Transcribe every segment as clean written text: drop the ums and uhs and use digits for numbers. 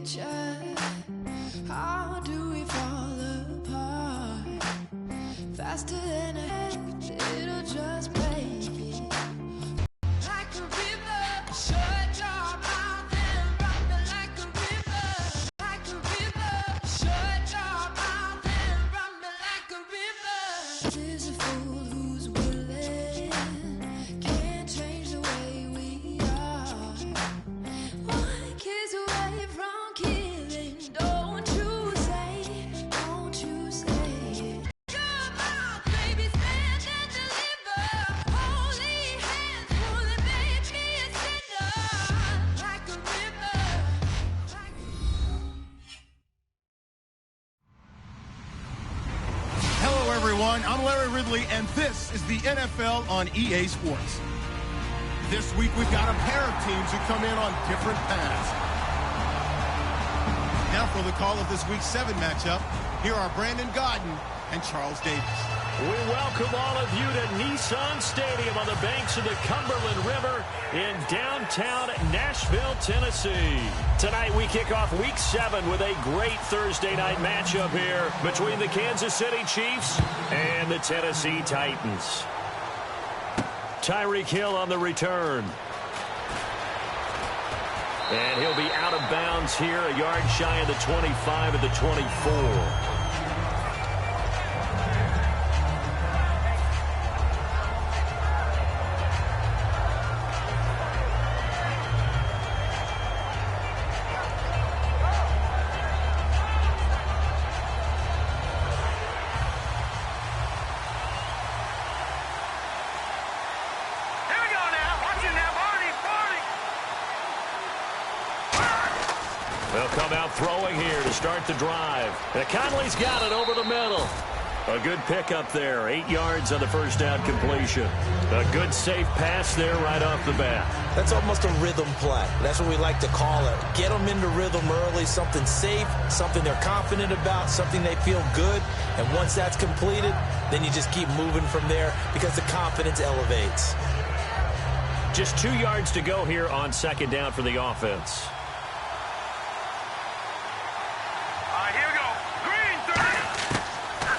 picture. How do we fall apart? Faster than a head, it'll just break it. Like a river, shut your mouth and run me like a river. Like a river, shut your mouth and run me like a river. There's a fool who's willing, can't change the way we are. One kiss away from killing, don't you say it. Your mouth, baby, stand and deliver. Holy hands, will it make me a sinner? Like a river. Hello, everyone. I'm Larry Ridley, and this is the NFL on EA Sports. This week, we've got a pair of teams who come in on different paths. Now for the call of this Week 7 matchup, here are Brandon Godden and Charles Davis. We welcome all of you to Nissan Stadium on the banks of the Cumberland River in downtown Nashville, Tennessee. Tonight we kick off Week 7 with a great Thursday night matchup here between the Kansas City Chiefs and the Tennessee Titans. Tyreek Hill on the return. And he'll be out of bounds here, a yard shy of the 25 at the 24. They'll come out throwing here to start the drive. Conley's got it over the middle. A good pickup there. 8 yards on the first down completion. A good safe pass there right off the bat. That's almost a rhythm play. That's what we like to call it. Get them into rhythm early, something safe, something they're confident about, something they feel good. And once that's completed, then you just keep moving from there because the confidence elevates. Just 2 yards to go here on second down for the offense.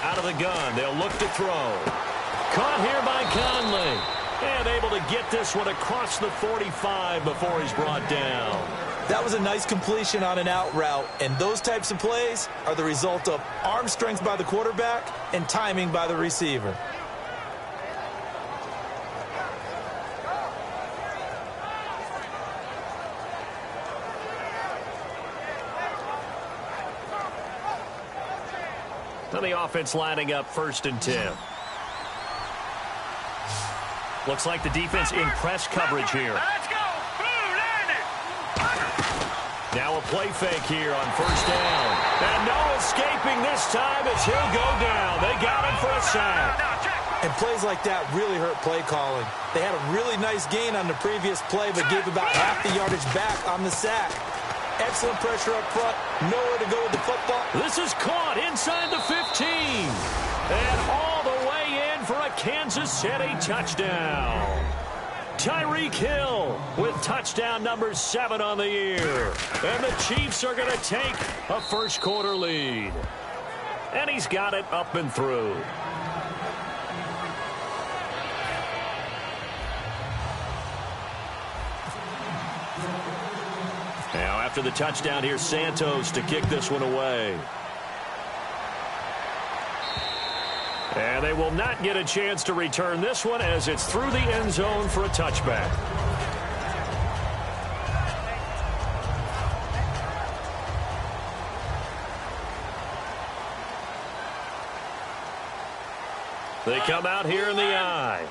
Out of the gun, they'll look to throw. Caught here by Conley. And able to get this one across the 45 before he's brought down. That was a nice completion on an out route, and those types of plays are the result of arm strength by the quarterback and timing by the receiver. And the offense lining up 1st and 10. Looks like the defense in press coverage here. Let's go. Now a play fake here on 1st down. And no escaping this time as he'll go down. They got him for a sack. And plays like that really hurt play calling. They had a really nice gain on the previous play, but gave about half the yardage back on the sack. Excellent pressure up front. Nowhere to go with the football. This is caught inside the 15. And all the way in for a Kansas City touchdown. Tyreek Hill with touchdown number 7 on the year. And the Chiefs are going to take a first quarter lead. And he's got it up and through. Now after the touchdown, here's Santos to kick this one away. And they will not get a chance to return this one as it's through the end zone for a touchback. They come out here in the eye.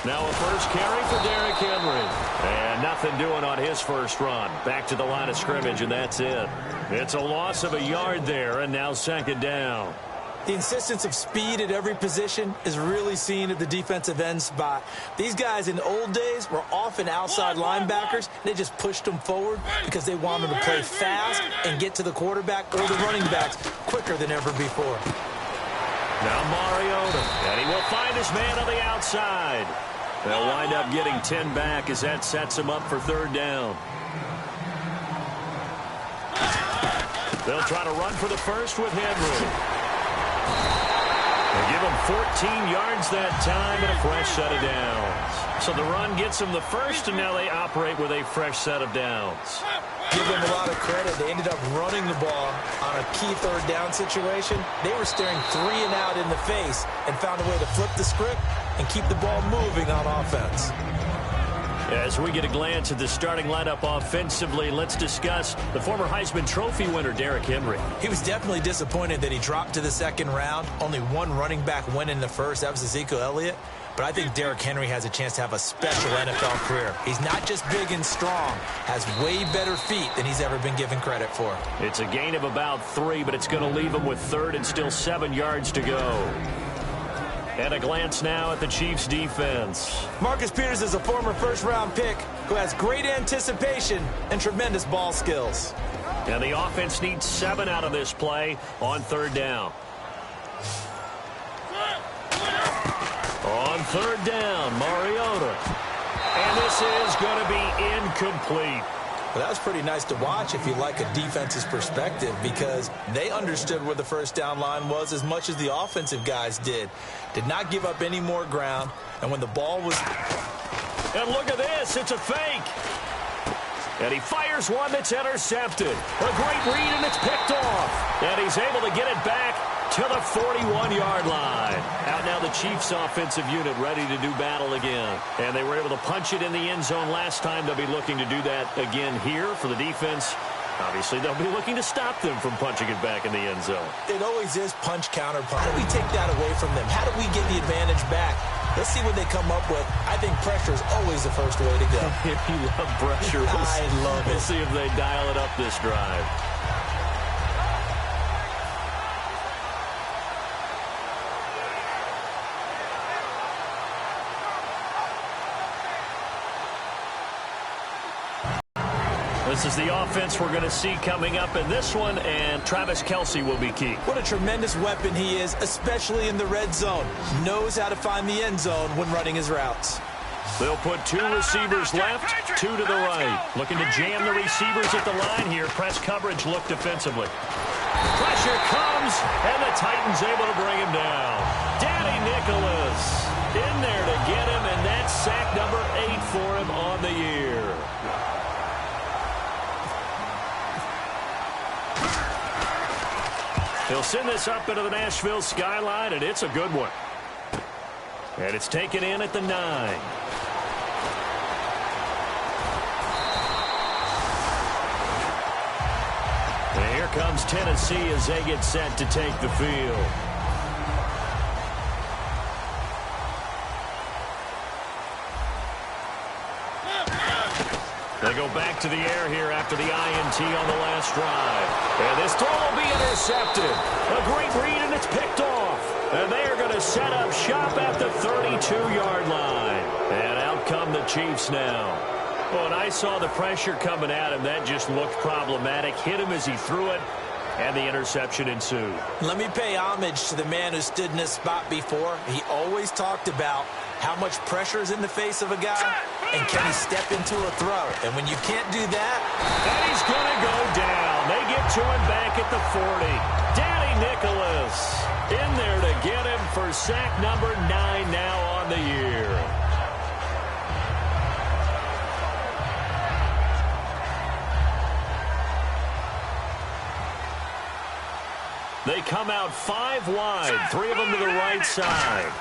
Now a first carry for Derrick Henry. And nothing doing on his first run. Back to the line of scrimmage, and that's it. It's a loss of a yard there, and now second down. The insistence of speed at every position is really seen at the defensive end spot. These guys in the old days were often outside linebackers. They just pushed them forward because they wanted to play fast and get to the quarterback or the running backs quicker than ever before. Now Mariota, and he will find his man on the outside. They'll wind up getting 10 back as that sets him up for third down. They'll try to run for the first with Henry. They give him 14 yards that time and a fresh set of downs. So the run gets them the first, and now they operate with a fresh set of downs. Give them a lot of credit. They ended up running the ball on a key third down situation. They were staring 3 and out in the face and found a way to flip the script and keep the ball moving on offense. As we get a glance at the starting lineup offensively, let's discuss the former Heisman Trophy winner, Derrick Henry. He was definitely disappointed that he dropped to the second round. Only one running back went in the first. That was Ezekiel Elliott. But I think Derrick Henry has a chance to have a special NFL career. He's not just big and strong, has way better feet than he's ever been given credit for. It's a gain of about 3, but it's going to leave him with third and still 7 yards to go. And a glance now at the Chiefs' defense. Marcus Peters is a former first-round pick who has great anticipation and tremendous ball skills. And the offense needs 7 out of this play on third down. On third down, Mariota. And this is going to be incomplete. Well, that was pretty nice to watch if you like a defense's perspective, because they understood where the first down line was as much as the offensive guys did. Did not give up any more ground, and when the ball was... And look at this, it's a fake. And he fires one that's intercepted. A great read, and it's picked off. And he's able to get it back to the 41-yard line. Out now the Chiefs offensive unit ready to do battle again. And they were able to punch it in the end zone last time. They'll be looking to do that again here for the defense. Obviously, they'll be looking to stop them from punching it back in the end zone. It always is punch, counter, punch. How do we take that away from them? How do we get the advantage back? Let's see what they come up with. I think pressure is always the first way to go. You love pressure. I love it. We'll see if they dial it up this drive. This is the offense we're going to see coming up in this one, and Travis Kelce will be key. What a tremendous weapon he is, especially in the red zone. Knows how to find the end zone when running his routes. They'll put 2 receivers left, 2 to the right. Looking to jam the receivers at the line here. Press coverage look defensively. Pressure comes, and the Titans able to bring him down. Danny Nicholas in there to get him, and that's sack number 8 for him on the year. He'll send this up into the Nashville skyline, and it's a good one. And it's taken in at the 9. And here comes Tennessee as they get set to take the field. They go back to the air here after the INT on the last drive. And this throw will be intercepted. A great read, and it's picked off. And they are going to set up shop at the 32-yard line. And out come the Chiefs now. Well, and I saw the pressure coming at him. That just looked problematic. Hit him as he threw it, and the interception ensued. Let me pay homage to the man who stood in this spot before. He always talked about how much pressure is in the face of a guy, and can he step into a throw? And when you can't do that... And he's going to go down. They get to him back at the 40. Danny Nicholas in there to get him for sack number 9 now on the year. They come out 5 wide, 3 of them to the right side.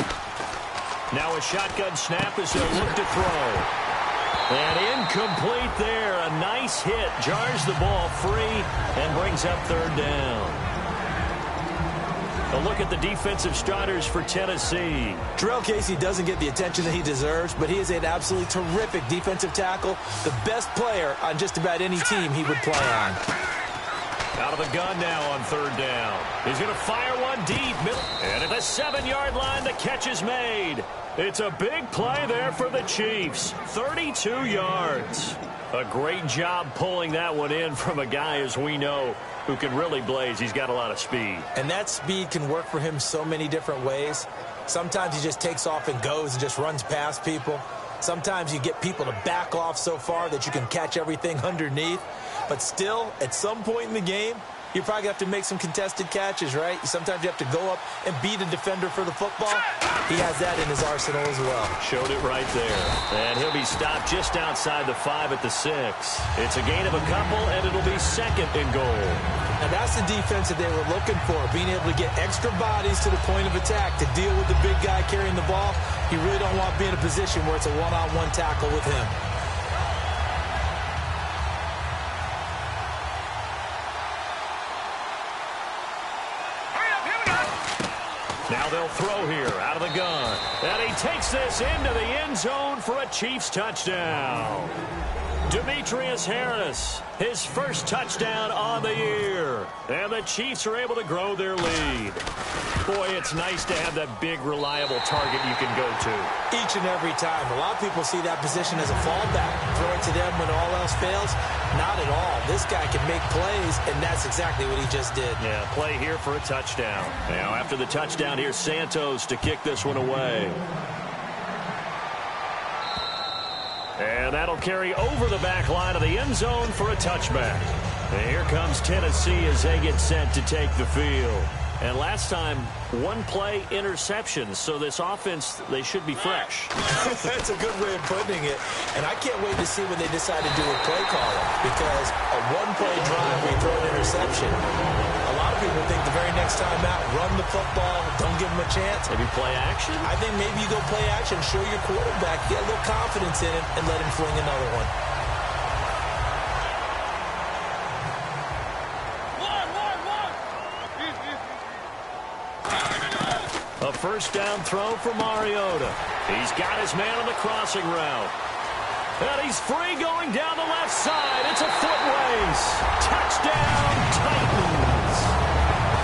Now a shotgun snap as they'll look to throw. And incomplete there. A nice hit. Jars the ball free and brings up third down. A look at the defensive starters for Tennessee. Terrell Casey doesn't get the attention that he deserves, but he is an absolutely terrific defensive tackle. The best player on just about any team he would play on. Out of the gun now on third down. He's going to fire one one deep. And at the 7-yard line, the catch is made. It's a big play there for the Chiefs. 32 yards. A great job pulling that one in from a guy, as we know, who can really blaze. He's got a lot of speed. And that speed can work for him so many different ways. Sometimes he just takes off and goes and just runs past people. Sometimes you get people to back off so far that you can catch everything underneath. But still, at some point in the game, you probably have to make some contested catches, right? Sometimes you have to go up and beat a defender for the football. He has that in his arsenal as well. Showed it right there. And he'll be stopped just outside the 5 at the 6. It's a gain of a couple, and it'll be 2nd and goal. Now, that's the defense that they were looking for, being able to get extra bodies to the point of attack to deal with the big guy carrying the ball. You really don't want to be in a position where it's a one-on-one tackle with him. Now they'll throw here out of the gun. And he takes this into the end zone for a Chiefs touchdown. Demetrius Harris, his first touchdown on the year. And the Chiefs are able to grow their lead. Boy, it's nice to have that big, reliable target you can go to. Each and every time. A lot of people see that position as a fallback. Throw it to them when all else fails. Not at all. This guy can make plays, and that's exactly what he just did. Yeah, play here for a touchdown. Now, after the touchdown, here's Santos to kick this one away. And that'll carry over the back line of the end zone for a touchback. And here comes Tennessee as they get set to take the field. And last time, one play interception. So this offense, they should be fresh. That's a good way of putting it. And I can't wait to see when they decide to do a play caller. Because a one-play drive where you throw an interception, a lot of people think the very next time out, run the football, don't give them a chance. Maybe play action? I think maybe you go play action, show your quarterback, get a little confidence in him, and let him fling another one. A first down throw for Mariota. He's got his man on the crossing route. And he's free going down the left side. It's a foot race. Touchdown, Titans.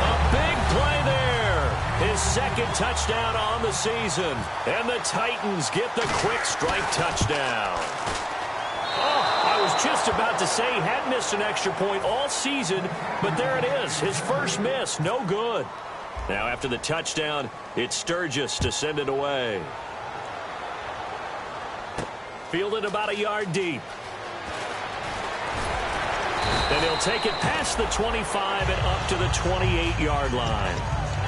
A big play there. His second touchdown on the season. And the Titans get the quick strike touchdown. Oh, I was just about to say he had missed an extra point all season, but there it is. His first miss, no good. Now, after the touchdown, it's Sturgis to send it away. Fielded about a yard deep. And he'll take it past the 25 and up to the 28-yard line.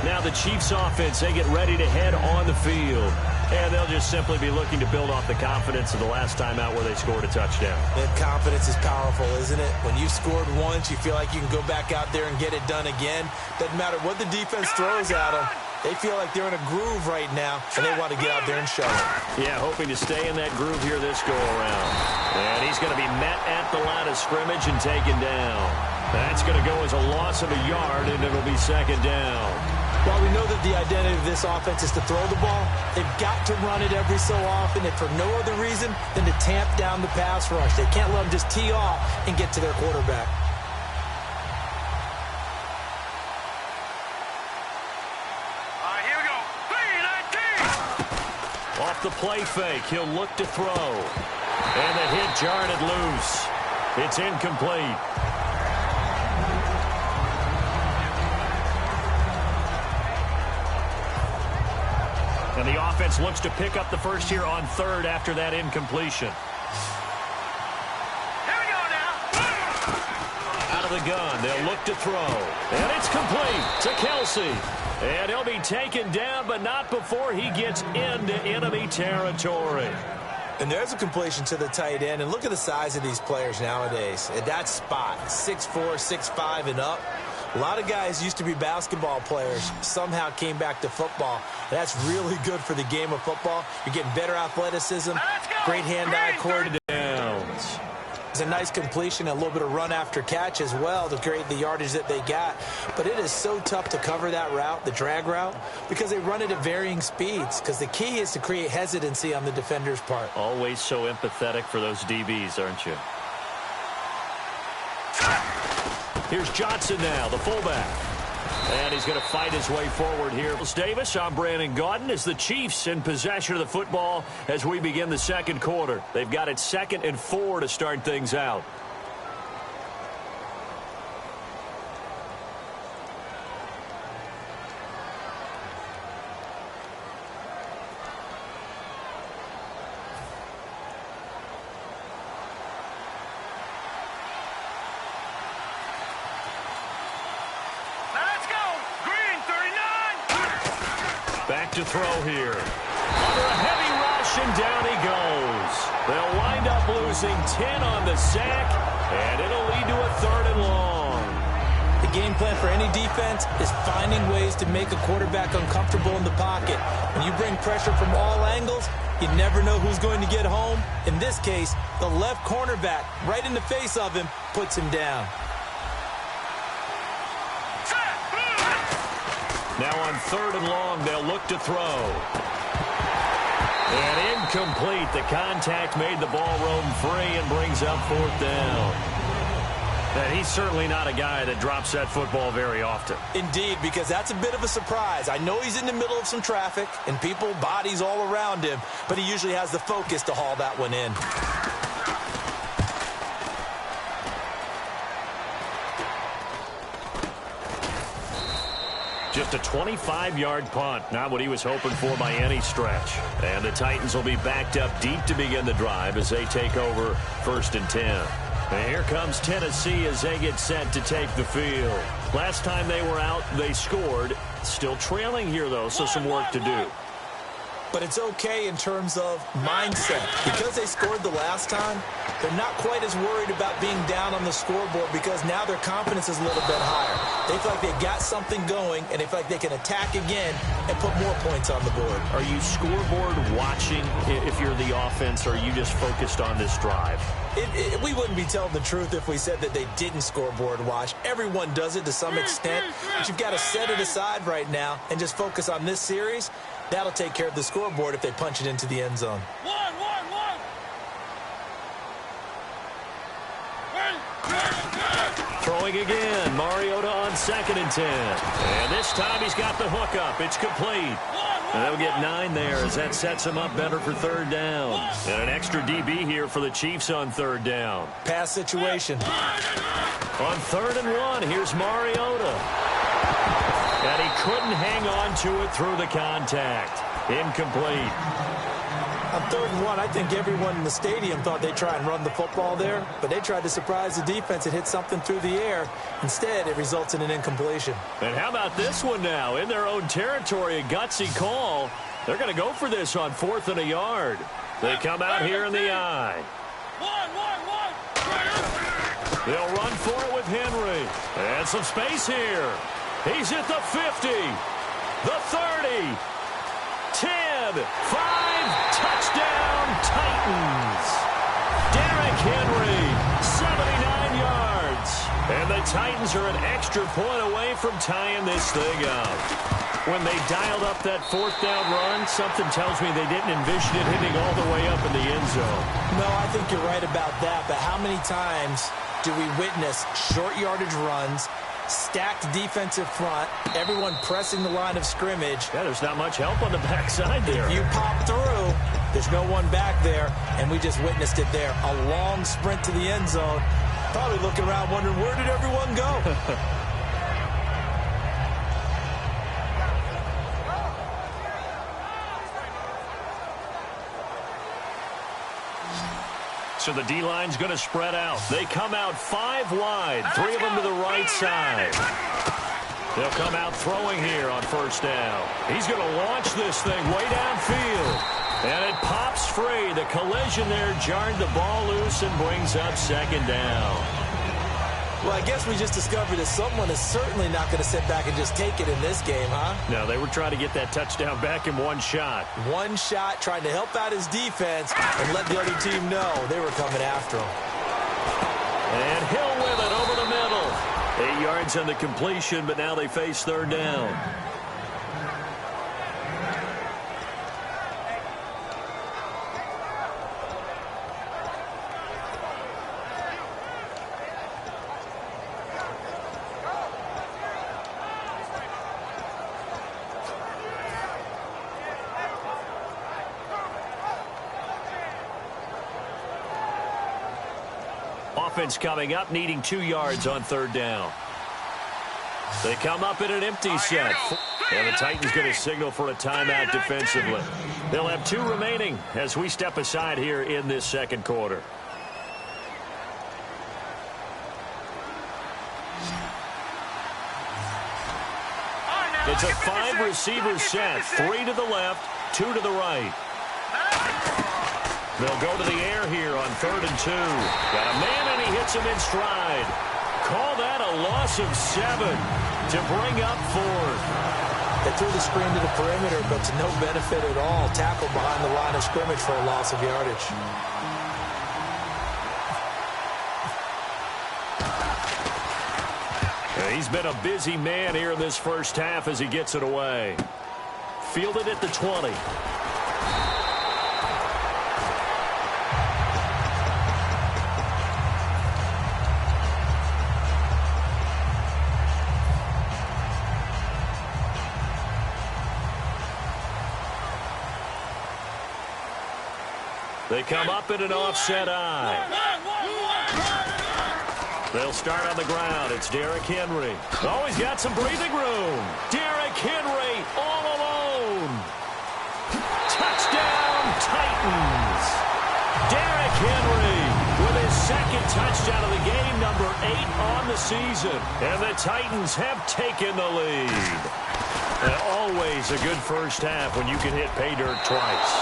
Now the Chiefs offense, they get ready to head on the field. And they'll just simply be looking to build off the confidence of the last time out where they scored a touchdown. And confidence is powerful, isn't it? When you've scored once, you feel like you can go back out there and get it done again. Doesn't matter what the defense throws at them. They feel like they're in a groove right now, and they want to get out there and show it. Yeah, hoping to stay in that groove here this go-around. And he's going to be met at the line of scrimmage and taken down. That's going to go as a loss of a yard, and it'll be second down. While we know that the identity of this offense is to throw the ball, they've got to run it every so often, and for no other reason than to tamp down the pass rush. They can't let them just tee off and get to their quarterback. Here we go. 3-19. Off the play fake, he'll look to throw. And the hit jarred it loose. It's incomplete. And the offense looks to pick up the first here on third after that incompletion. Here we go now. Out of the gun, they'll look to throw. And it's complete to Kelsey. And he'll be taken down, but not before he gets into enemy territory. And there's a completion to the tight end. And look at the size of these players nowadays. At that spot, 6'4", 6'5", and up. A lot of guys used to be basketball players, somehow came back to football. That's really good for the game of football. You're getting better athleticism, great hand-eye coordination. It's a nice completion, a little bit of run after catch as well to create the yardage that they got. But it is so tough to cover that route, the drag route, because they run it at varying speeds. Because the key is to create hesitancy on the defender's part. Always so empathetic for those DBs, aren't you? Here's Johnson now, the fullback. And he's going to fight his way forward here. Davis, I'm Brandon Gaudin. As the Chiefs in possession of the football as we begin the second quarter. They've got it 2nd and 4 to start things out. Back to throw here. Under a heavy rush, and down he goes. They'll wind up losing 10 on the sack, and it'll lead to a 3rd and long. The game plan for any defense is finding ways to make a quarterback uncomfortable in the pocket. When you bring pressure from all angles, you never know who's going to get home. In this case, the left cornerback, right in the face of him, puts him down. Now on 3rd and long, they'll look to throw. And incomplete. The contact made the ball roam free and brings up 4th down. And he's certainly not a guy that drops that football very often. Indeed, because that's a bit of a surprise. I know he's in the middle of some traffic and people, bodies all around him, but he usually has the focus to haul that one in. Just a 25-yard punt, not what he was hoping for by any stretch. And the Titans will be backed up deep to begin the drive as they take over 1st and 10. And here comes Tennessee as they get set to take the field. Last time they were out, they scored. Still trailing here, though, so some work to do. But it's okay in terms of mindset. Because they scored the last time, they're not quite as worried about being down on the scoreboard because now their confidence is a little bit higher. They feel like they've got something going, and they feel like they can attack again and put more points on the board. Are you scoreboard watching if you're the offense, or are you just focused on this drive? We wouldn't be telling the truth if we said that they didn't scoreboard watch. Everyone does it to some extent, but you've got to set it aside right now and just focus on this series. That'll take care of the scoreboard if they punch it into the end zone. Throwing again, Mariota on 2nd and 10. And this time he's got the hook up. It's complete. And they'll get 9 there as that sets him up better for 3rd down. And an extra DB here for the Chiefs on 3rd down. Pass situation. On 3rd and 1, here's Mariota. And he couldn't hang on to it through the contact. Incomplete. On 3rd and 1, I think everyone in the stadium thought they'd try and run the football there, but they tried to surprise the defense and hit something through the air. Instead, it results in an incompletion. And how about this one now? In their own territory, a gutsy call. They're going to go for this on 4th and a yard. They come out here in the eye. They'll run for it with Henry. And some space here. He's at the 50, the 30, 10, 5, touchdown Titans. Derrick Henry, 79 yards. And the Titans are an extra point away from tying this thing up. When they dialed up that 4th down run, something tells me they didn't envision it hitting all the way up in the end zone. No, I think you're right about that, but how many times do we witness short yardage runs, stacked defensive front, everyone pressing the line of scrimmage? Yeah, there's not much help on the backside there. If you pop through, there's no one back there, and we just witnessed it there. A long sprint to the end zone. Probably looking around wondering, where did everyone go? So the D-line's going to spread out. They come out 5 wide, 3 of them to the right side. They'll come out throwing here on 1st down. He's going to launch this thing way downfield. And it pops free. The collision there jarred the ball loose and brings up 2nd down. Well, I guess we just discovered that someone is certainly not going to sit back and just take it in this game, huh? No, they were trying to get that touchdown back in one shot. One shot, trying to help out his defense and let the other team know they were coming after him. And Hill with it over the middle. 8 yards on the completion, but now they face 3rd down. offense coming up, needing 2 yards on 3rd down. They come up in an empty set. And the Titans going to signal for a timeout defensively. They'll have 2 remaining as we step aside here in this 2nd quarter. It's a 5-receiver set. 3 to the left, 2 to the right. They'll go to the air here on 3rd and 2. Got a man, and he hits him in stride. Call that a loss of 7 to bring up 4th. They threw the screen to the perimeter, but to no benefit at all. Tackle behind the line of scrimmage for a loss of yardage. He's been a busy man here in this first half as he gets it away. Fielded at the 20. They come up in an offset eye. They'll start on the ground. It's Derrick Henry. Oh, he's got some breathing room. Derrick Henry all alone. Touchdown, Titans. Derrick Henry with his 2nd touchdown of the game, number 8 on the season. And the Titans have taken the lead. And always a good first half when you can hit pay dirt twice.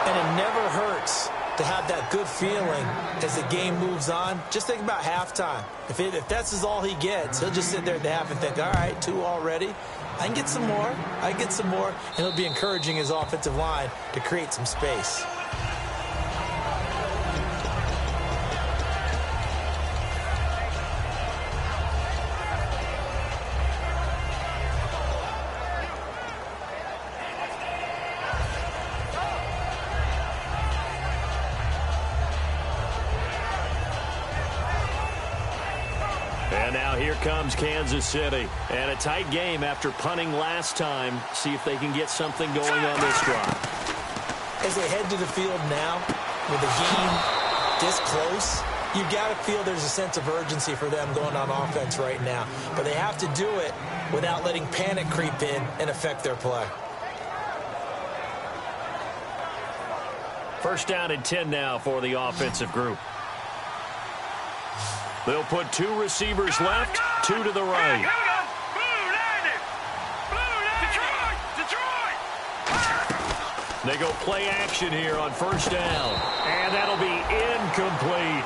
And it never hurts to have that good feeling as the game moves on. Just think about halftime. If that's all he gets, he'll just sit there at the half and think, all right, 2 already. I can get some more. I can get some more. And he'll be encouraging his offensive line to create some space. And now here comes Kansas City. And a tight game after punting last time. See if they can get something going on this drive. As they head to the field now, with the game this close, you've got to feel there's a sense of urgency for them going on offense right now. But they have to do it without letting panic creep in and affect their play. 1st down and 10 now for the offensive group. They'll put 2 receivers left, 2 to the right. They go play action here on 1st down. And that'll be incomplete.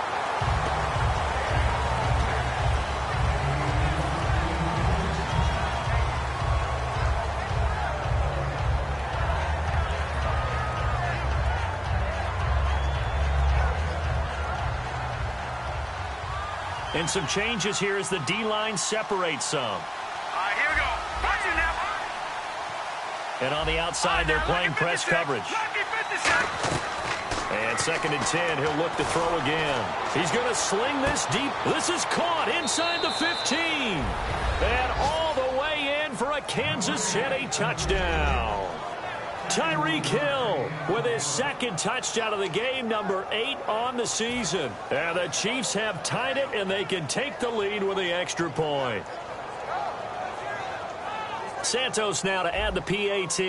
And some changes here as the D-line separates some. Here we go. Watch it now. And on the outside, they're playing press coverage. And 2nd and 10, he'll look to throw again. He's going to sling this deep. This is caught inside the 15. And all the way in for a Kansas City touchdown. Tyreek Hill with his 2nd touchdown of the game, number 8 on the season. And the Chiefs have tied it, and they can take the lead with the extra point. Santos now to add the PAT.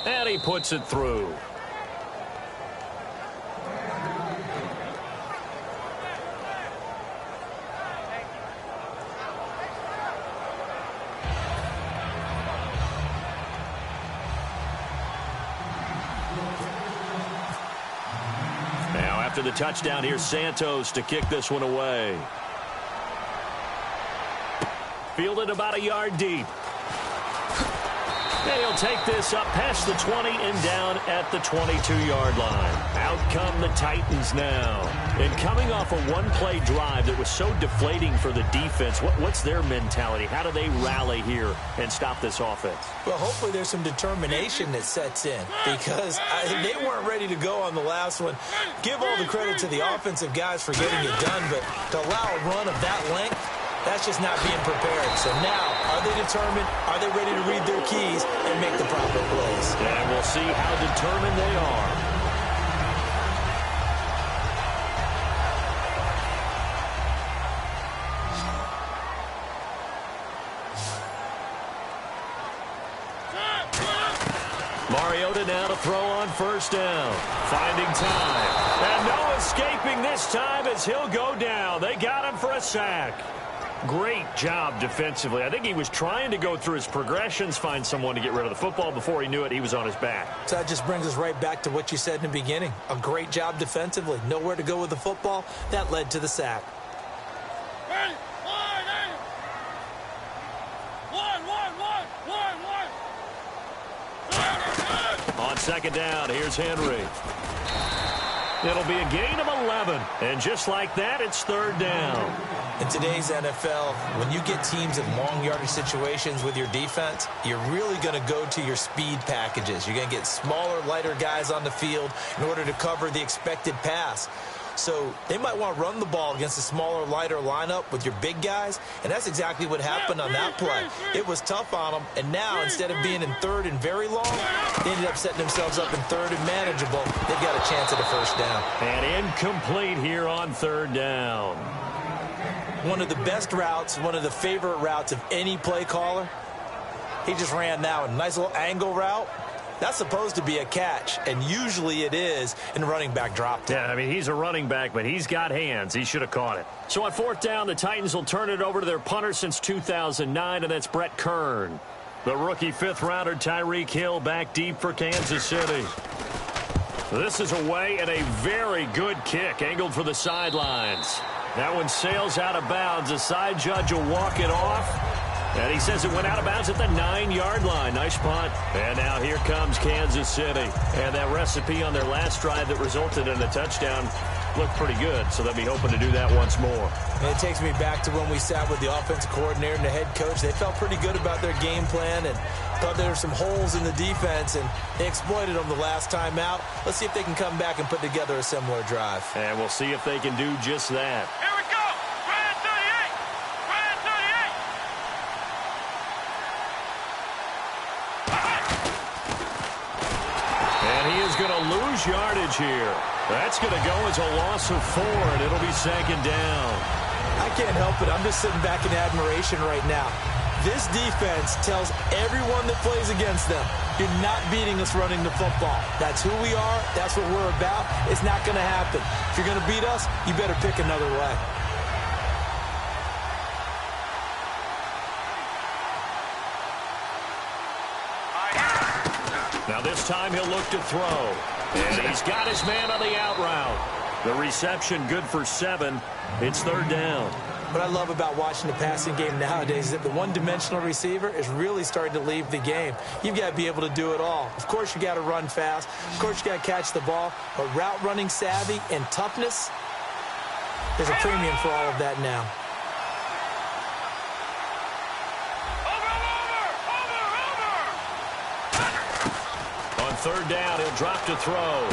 And he puts it through. After the touchdown, here's Santos to kick this one away. Fielded about a yard deep. And he'll take this up past the 20 and down at the 22-yard line. Out come the Titans now. And coming off a one-play drive that was so deflating for the defense, what's their mentality? How do they rally here and stop this offense? Well, hopefully there's some determination that sets in because they weren't ready to go on the last one. Give all the credit to the offensive guys for getting it done, but to allow a run of that length, that's just not being prepared. So now, are Are they determined? Are they ready to read their keys and make the proper plays? And we'll see how determined they are. Mariota now to throw on first down. Finding time. And no escaping this time as he'll go down. They got him for a sack. Great job defensively. I think he was trying to go through his progressions, find someone to get rid of the football. Before he knew it, he was on his back. So that just brings us right back to what you said in the beginning. A great job defensively. Nowhere to go with the football. That led to the sack. On second down, here's Henry. It'll be a gain of 11. And just like that, it's third down. In today's NFL, when you get teams in long yardage situations with your defense, you're really going to go to your speed packages. You're going to get smaller, lighter guys on the field in order to cover the expected pass. So they might want to run the ball against a smaller, lighter lineup with your big guys, and that's exactly what happened on that play. It was tough on them, and now instead of being in third and very long, they ended up setting themselves up in third and manageable. They've got a chance at a first down. And incomplete here on third down. One of the best routes, one of the favorite routes of any play caller. He just ran that one. Nice little angle route. That's supposed to be a catch, and usually it is, and the running back dropped it. Yeah, I mean, he's a running back, but he's got hands. He should have caught it. So on fourth down, the Titans will turn it over to their punter since 2009, and that's Brett Kern. The rookie fifth-rounder Tyreek Hill back deep for Kansas City. This is away and a very good kick, angled for the sidelines. That one sails out of bounds. The side judge will walk it off. And he says it went out of bounds at the 9-yard line. Nice punt. And now here comes Kansas City. And that recipe on their last drive that resulted in a touchdown looked pretty good. So they'll be hoping to do that once more. And it takes me back to when we sat with the offensive coordinator and the head coach. They felt pretty good about their game plan and thought there were some holes in the defense, and they exploited them the last time out. Let's see if they can come back and put together a similar drive. And we'll see if they can do just that. Here we go. Brad 38. Brad 38. And he is going to lose yardage here. That's going to go as a loss of 4, and it'll be second down. I can't help it. I'm just sitting back in admiration right now. This defense tells everyone that plays against them, you're not beating us running the football. That's who we are. That's what we're about. It's not going to happen. If you're going to beat us, you better pick another way. Now this time he'll look to throw. And he's got his man on the out route. The reception good for 7. It's third down. What I love about watching the passing game nowadays is that the one-dimensional receiver is really starting to leave the game. You've got to be able to do it all. Of course, you got to run fast. Of course, you got to catch the ball. But route running savvy and toughness, there's a premium for all of that now. On third down, he'll drop to throw.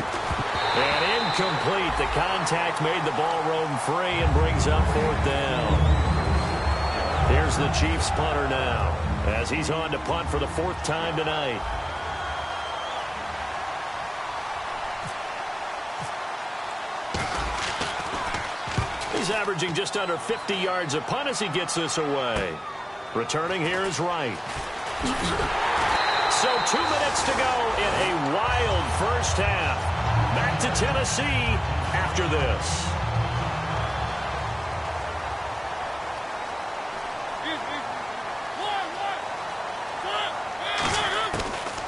And incomplete. The contact made the ball roam free and brings up fourth down. Here's the Chiefs punter now as he's on to punt for the 4th time tonight. He's averaging just under 50 yards a punt as he gets this away. Returning here is Wright. So 2 minutes to go in a wild first half. Back to Tennessee after this.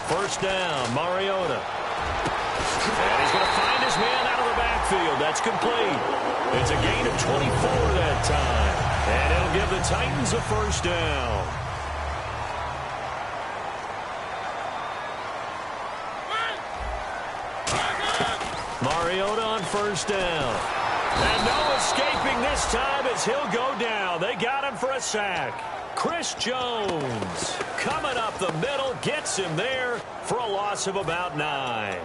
First down, Mariota. And he's going to find his man out of the backfield. That's complete. It's a gain of 24 that time. And it'll give the Titans a first down. Mariota on first down. And no escaping this time as he'll go down. They got him for a sack. Chris Jones coming up the middle, gets him there for a loss of about 9.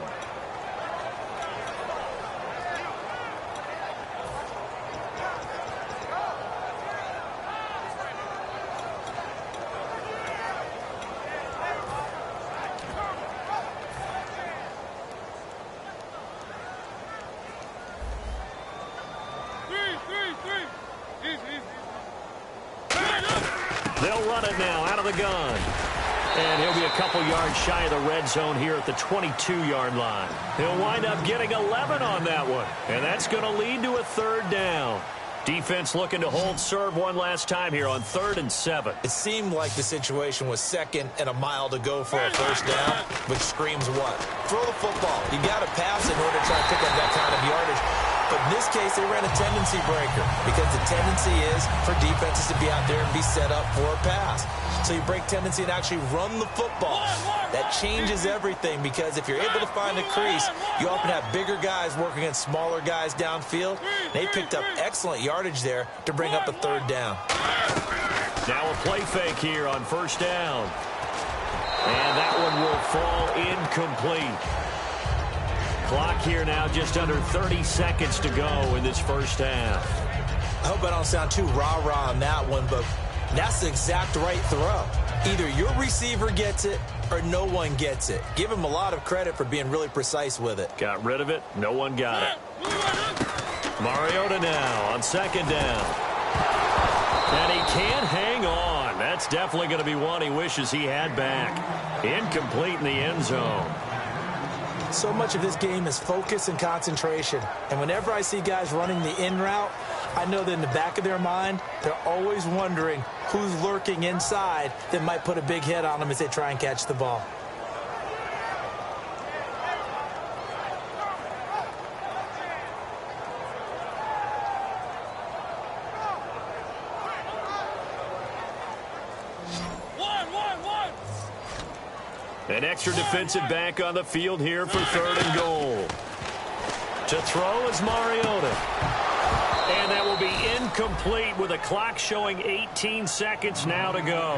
run it now out of the gun. And he'll be a couple yards shy of the red zone here at the 22-yard line. He'll wind up getting 11 on that one. And that's going to lead to a third down. Defense looking to hold serve one last time here on 3rd and 7. It seemed like the situation was 2nd and a mile to go for a first down, which screams what? Throw the football. You got to pass in order to try to pick up that kind of yardage. But in this case, they ran a tendency breaker because the tendency is for defenses to be out there and be set up for a pass. So you break tendency and actually run the football. That changes everything because if you're able to find a crease, you often have bigger guys working against smaller guys downfield. They picked up excellent yardage there to bring up a third down. Now a play fake here on first down. And that one will fall incomplete. Clock here now just under 30 seconds to go in this first half. I hope I don't sound too rah-rah on that one, but that's the exact right throw. Either your receiver gets it or no one gets it. Give him a lot of credit for being really precise with it. Got rid of it. No one got it. Mariota now on second down. And he can't hang on. That's definitely going to be one he wishes he had back. Incomplete in the end zone. So much of this game is focus and concentration. And whenever I see guys running the in route, I know that in the back of their mind, they're always wondering who's lurking inside that might put a big hit on them as they try and catch the ball. An extra defensive back on the field here for 3rd and goal. To throw is Mariota. And that will be incomplete with a clock showing 18 seconds now to go.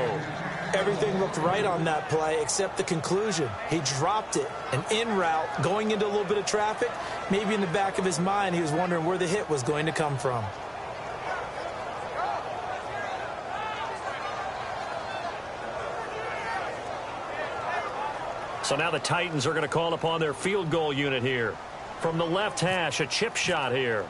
Everything looked right on that play except the conclusion. He dropped it. An in route going into a little bit of traffic. Maybe in the back of his mind he was wondering where the hit was going to come from. So now the Titans are going to call upon their field goal unit here. From the left hash, a chip shot here.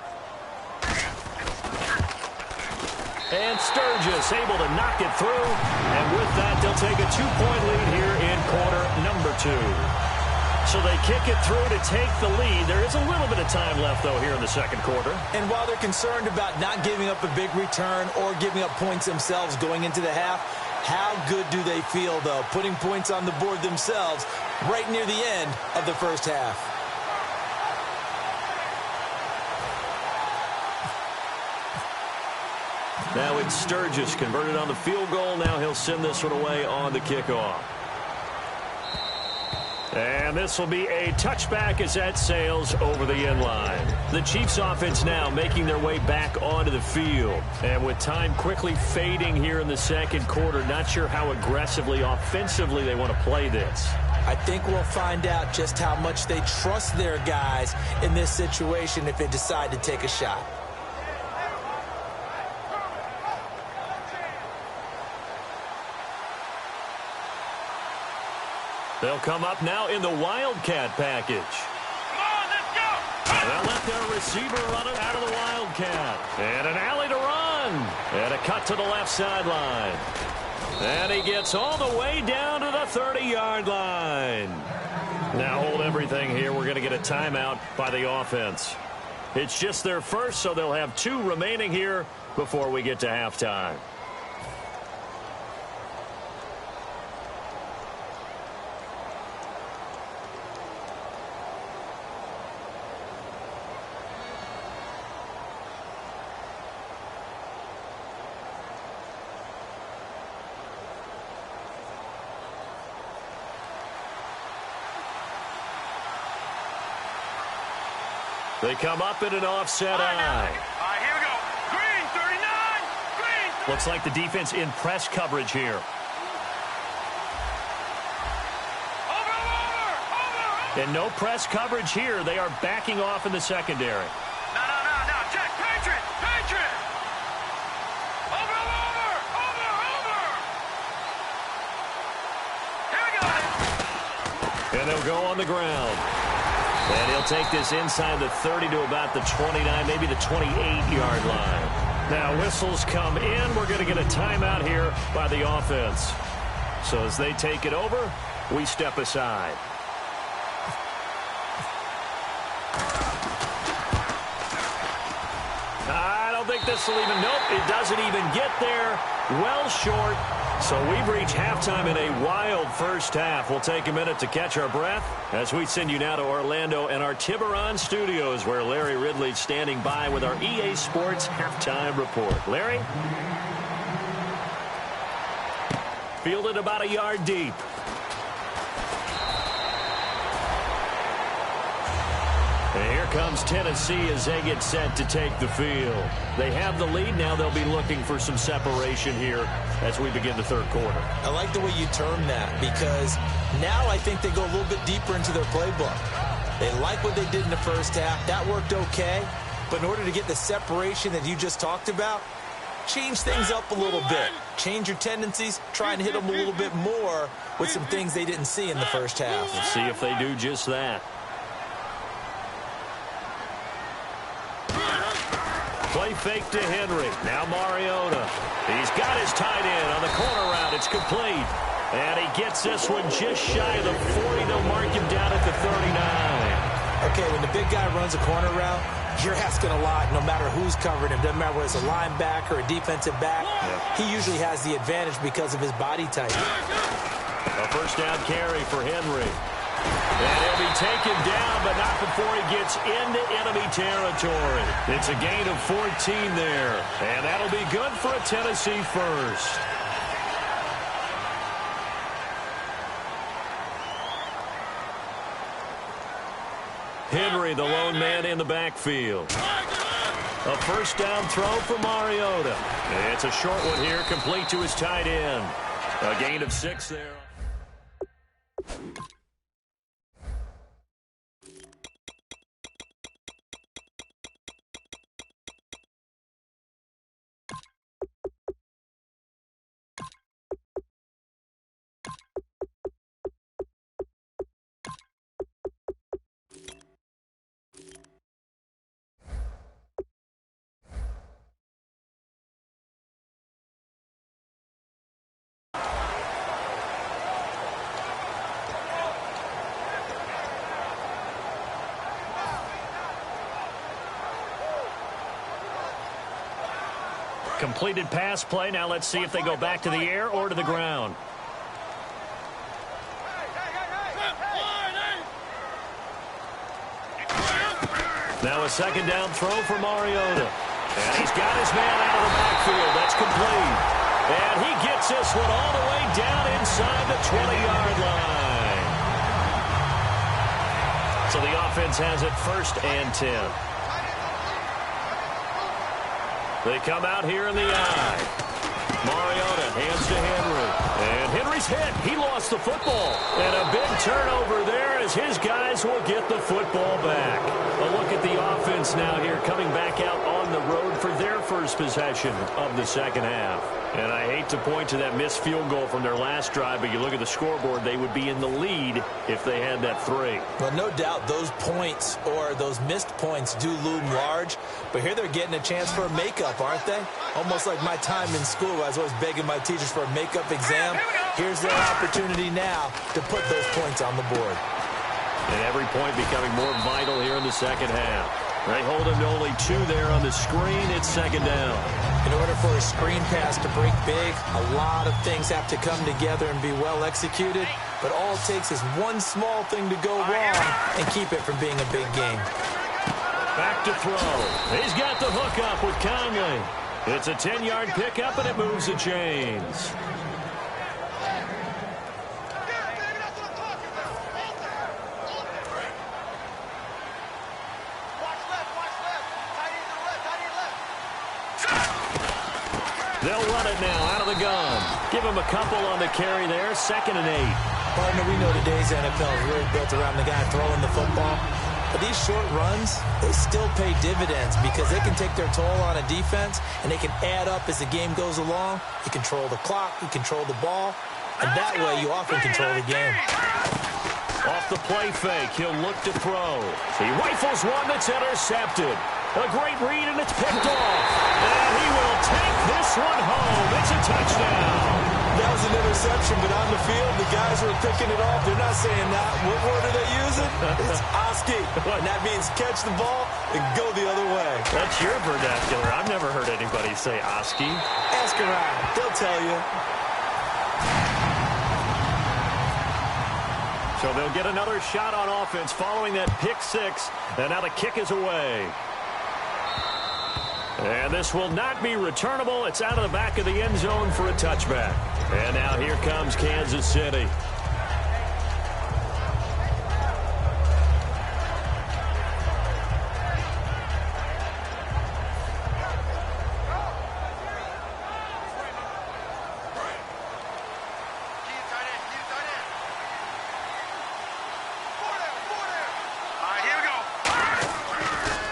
And Sturgis able to knock it through. And with that, they'll take a 2-point lead here in quarter number 2. So they kick it through to take the lead. There is a little bit of time left, though, here in the second quarter. And while they're concerned about not giving up a big return or giving up points themselves going into the half, how good do they feel, though, putting points on the board themselves right near the end of the first half? Now it's Sturgis converted on the field goal. Now he'll send this one away on the kickoff. And this will be a touchback as that sails over the end line. The Chiefs offense now making their way back onto the field. And with time quickly fading here in the second quarter, not sure how aggressively, offensively they want to play this. I think we'll find out just how much they trust their guys in this situation if they decide to take a shot. They'll come up now in the Wildcat package. Come on, let's go! They'll let their receiver run it out of the Wildcat. And an alley to run. And a cut to the left sideline. And he gets all the way down to the 30-yard line. Now hold everything here. We're going to get a timeout by the offense. It's just their first, so they'll have 2 remaining here before we get to halftime. They come up in an offset eye. All right, here we go. Green, 39. Green. Looks like the defense in press coverage here. Over. And no press coverage here. They are backing off in the secondary. No. Check. Patriot. Over. Here we go. And they'll go on the ground. And he'll take this inside the 30 to about the 29, maybe the 28-yard line. Now whistles come in. We're going to get a timeout here by the offense. So as they take it over, we step aside. I don't think this will even, nope, it doesn't even get there. Well short. So we've reached halftime in a wild first half. We'll take a minute to catch our breath as we send you now to Orlando and our Tiburon studios where Larry Ridley's standing by with our EA Sports halftime report. Larry? Fielded about a yard deep. And here comes Tennessee as they get set to take the field. They have the lead. Now they'll be looking for some separation here as we begin the third quarter. I like the way you term that because now I think they go a little bit deeper into their playbook. They like what they did in the first half. That worked okay. But in order to get the separation that you just talked about, change things up a little bit. Change your tendencies. Try and hit them a little bit more with some things they didn't see in the first half. We'll see if they do just that. Play fake to Henry. Now Mariota. He's got his tight end on the corner route. It's complete. And he gets this one just shy of the 40. They'll mark him down at the 39. Okay, when the big guy runs a corner route, you're asking a lot no matter who's covering him. Doesn't matter whether it's a linebacker or a defensive back. He usually has the advantage because of his body type. A first down carry for Henry. And he'll be taken down, but not before he gets into enemy territory. It's a gain of 14 there. And that'll be good for a Tennessee first. Henry, the lone man in the backfield. A first down throw for Mariota. It's a short one here, complete to his tight end. A gain of 6 there. Completed pass play. Now let's see if they go back to the air or to the ground. Now a second down throw for Mariota. And he's got his man out of the backfield. That's complete. And he gets this one all the way down inside the 20-yard line. So the offense has it 1st and 10. They come out here in the eye. Mariota hands to Henry. And Henry's hit. He lost the football. And a big turnover there as his guys will get the football back. A look at the offense now here coming back out on the road for their first possession of the second half. And I hate to point to that missed field goal from their last drive, but you look at the scoreboard, they would be in the lead if they had that 3. Well, no doubt those points or those missed points do loom large, but here they're getting a chance for a makeup, aren't they? Almost like my time in school. I was always begging my teachers for a makeup exam. Here's their opportunity now to put those points on the board. And every point becoming more vital here in the second half. They hold him to only 2 there on the screen. It's second down. In order for a screen pass to break big, a lot of things have to come together and be well executed. But all it takes is one small thing to go wrong and keep it from being a big game. Back to throw. He's got the hook up with Conley. It's a 10-yard pickup, and it moves the chains. They'll run it now out of the gun. Give him a couple on the carry there. 2nd and 8. Partner, we know today's NFL is really built around the guy throwing the football. But these short runs, they still pay dividends because they can take their toll on a defense, and they can add up as the game goes along. You control the clock, you control the ball, and that way you often control the game. Off the play fake, he'll look to throw. He rifles one that's intercepted. A great read, and it's picked off. And he will take this one home. It's a touchdown. That was an interception, but on the field, the guys who are picking it off, they're not saying that. What word are they using? It's Oski. And that means catch the ball and go the other way. That's your vernacular. I've never heard anybody say Oski. Ask around. They'll tell you. So they'll get another shot on offense following that pick six. And now the kick is away. And this will not be returnable. It's out of the back of the end zone for a touchback. And now here comes Kansas City.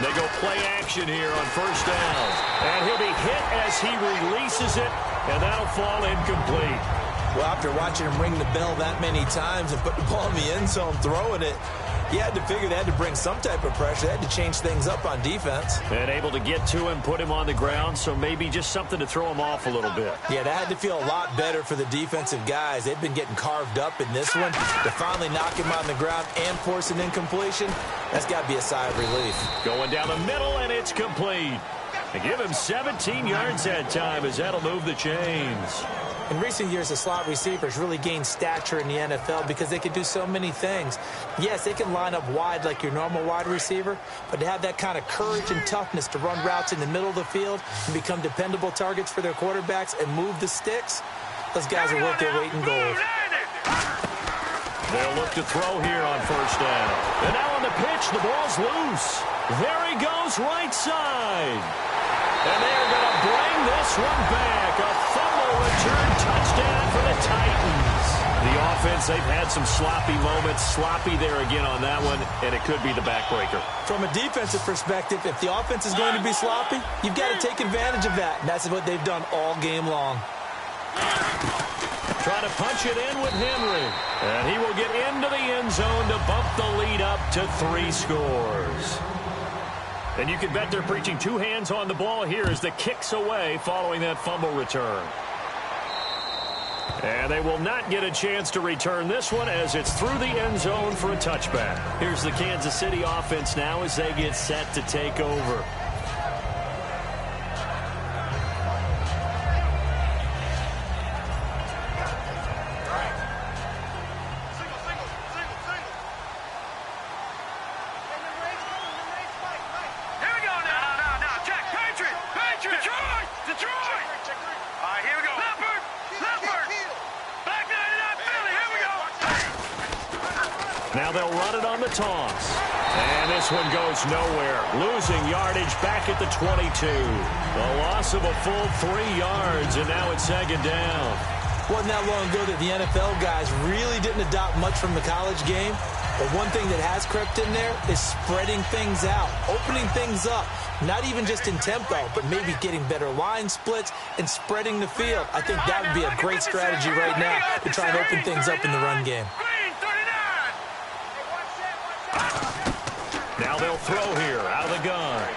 They go play action here on first down. And he'll be hit as he releases it, and that'll fall incomplete. Well, after watching him ring the bell that many times and put the ball in the end zone throwing it, you had to figure they had to bring some type of pressure. They had to change things up on defense. And able to get to him, put him on the ground, so maybe just something to throw him off a little bit. Yeah, that had to feel a lot better for the defensive guys. They've been getting carved up in this one. To finally knock him on the ground and force an incompletion, that's got to be a sigh of relief. Going down the middle, and it's complete. They give him 17 yards that time as that'll move the chains. In recent years, the slot receivers really gained stature in the NFL because they can do so many things. Yes, they can line up wide like your normal wide receiver, but to have that kind of courage and toughness to run routes in the middle of the field and become dependable targets for their quarterbacks and move the sticks, those guys are worth their weight in gold. They'll look to throw here on first down. And now on the pitch, the ball's loose. There he goes, right side. And they're going to bring this one back. A fumble return touchdown for the Titans. The offense, they've had some sloppy moments. Sloppy there again on that one, and it could be the backbreaker. From a defensive perspective, if the offense is going to be sloppy, you've got to take advantage of that. And that's what they've done all game long. Trying to punch it in with Henry. And he will get into the end zone to bump the lead up to 3 scores. And you can bet they're preaching 2 hands on the ball here as the kick's away following that fumble return. And they will not get a chance to return this one as it's through the end zone for a touchback. Here's the Kansas City offense now as they get set to take over. Now they'll run it on the toss. And this one goes nowhere. Losing yardage back at the 22. A loss of a full 3 yards, and now it's second down. Wasn't that long ago that the NFL guys really didn't adopt much from the college game. But one thing that has crept in there is spreading things out, opening things up. Not even just in tempo, but maybe getting better line splits and spreading the field. I think that would be a great strategy right now to try and open things up in the run game. Now they'll throw here out of the gun.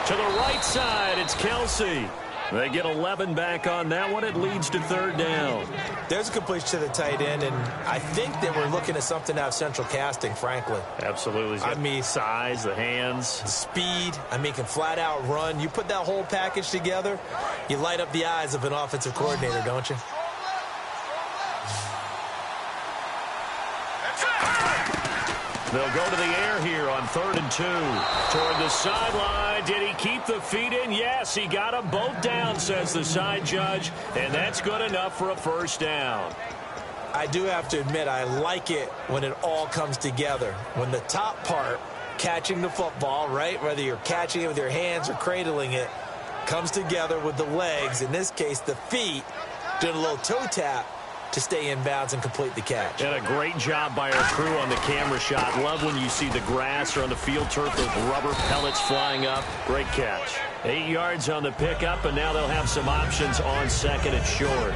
To the right side, it's Kelsey. They get 11 back on that one. It leads to third down. There's a completion to the tight end, and I think that we're looking at something out of central casting, frankly. Absolutely. I mean, size, the hands. The speed. I mean, can flat out run. You put that whole package together, you light up the eyes of an offensive coordinator, don't you? They'll go to the air here on 3rd and 2. Toward the sideline. Did he keep the feet in? Yes, he got them both down, says the side judge. And that's good enough for a first down. I do have to admit, I like it when it all comes together. When the top part, catching the football, right, whether you're catching it with your hands or cradling it, comes together with the legs, in this case the feet, doing a little toe tap to stay in bounds and complete the catch. And a great job by our crew on the camera shot. Love when you see the grass or on the field turf, those rubber pellets flying up. Great catch. 8 yards on the pickup, and now they'll have some options on second and short.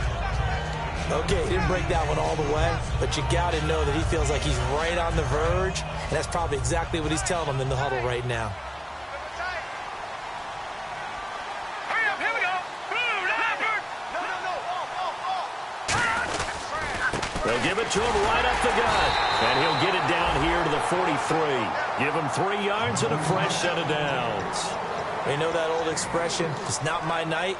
Okay, he didn't break that one all the way, but you got to know that he feels like he's right on the verge, and that's probably exactly what he's telling them in the huddle right now. They'll give it to him right up the gut. And he'll get it down here to the 43. Give him 3 yards and a fresh set of downs. You know that old expression, it's not my night?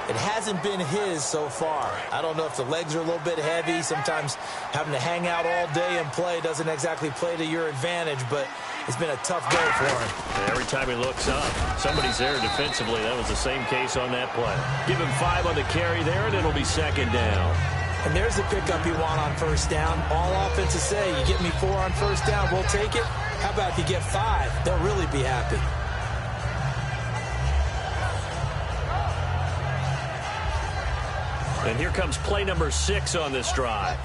It hasn't been his so far. I don't know if the legs are a little bit heavy. Sometimes having to hang out all day and play doesn't exactly play to your advantage, but it's been a tough go for him. And every time he looks up, somebody's there defensively. That was the same case on that play. Give him 5 on the carry there, and it'll be second down. And there's the pickup you want on first down. All offenses say, you get me 4 on first down, we'll take it. How about if you get 5? They'll really be happy. And here comes play number 6 on this drive.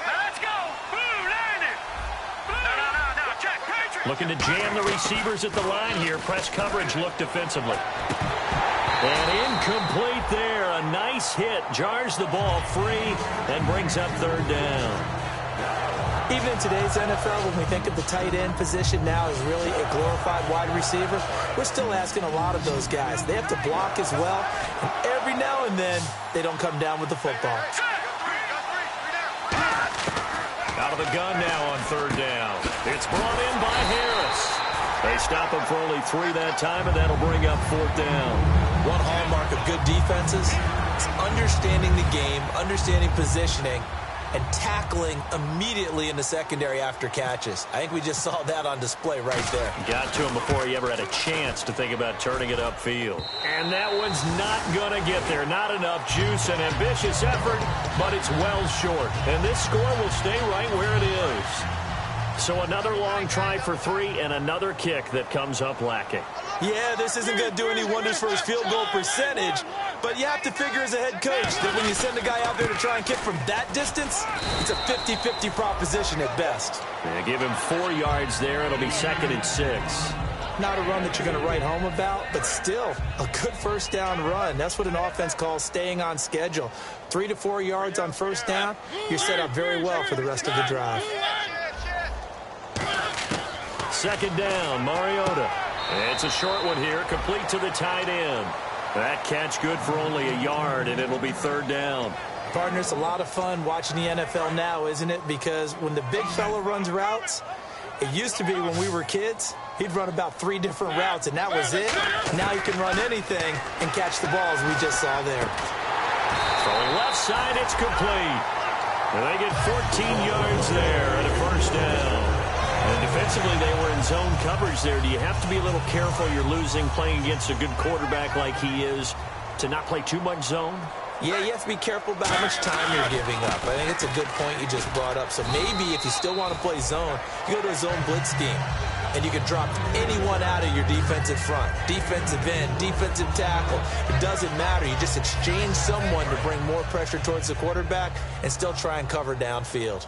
Let's go. Blue line it. No, check. Patriot. Looking to jam the receivers at the line here. Press coverage look defensively. And incomplete there. A nice hit. Jars the ball free and brings up third down. Even in today's NFL, when we think of the tight end position now as really a glorified wide receiver, we're still asking a lot of those guys. They have to block as well, and every now and then, they don't come down with the football. Out of the gun now on third down. It's brought in by Harris. They stop him for only 3 that time, and that'll bring up fourth down. One hallmark of good defenses is understanding the game, understanding positioning, and tackling immediately in the secondary after catches. I think we just saw that on display right there. Got to him before he ever had a chance to think about turning it upfield. And that one's not going to get there. Not enough juice, an ambitious effort, but it's well short. And this score will stay right where it is. So another long try for 3 and another kick that comes up lacking. Yeah, this isn't going to do any wonders for his field goal percentage, but you have to figure as a head coach that when you send a guy out there to try and kick from that distance, it's a 50-50 proposition at best. Yeah, give him 4 yards there. It'll be second and 6. Not a run that you're going to write home about, but still a good first down run. That's what an offense calls staying on schedule. 3 to 4 yards on first down, you're set up very well for the rest of the drive. Second down, Mariota. It's a short one here, complete to the tight end. That catch good for only a yard, and it'll be third down. Partner, it's a lot of fun watching the NFL now, isn't it? Because when the big fella runs routes, it used to be when we were kids, he'd run about 3 different routes, and that was it. Now he can run anything and catch the balls we just saw there. Throwing left side, it's complete. And they get 14 yards there and a first down. And defensively, they were in zone coverage there. Do you have to be a little careful? You're losing playing against a good quarterback like he is to not play too much zone? Yeah, you have to be careful about how much time you're giving up. I think it's a good point you just brought up. So maybe if you still want to play zone, you go to a zone blitz scheme. And you can drop anyone out of your defensive front. Defensive end, defensive tackle. It doesn't matter. You just exchange someone to bring more pressure towards the quarterback and still try and cover downfield.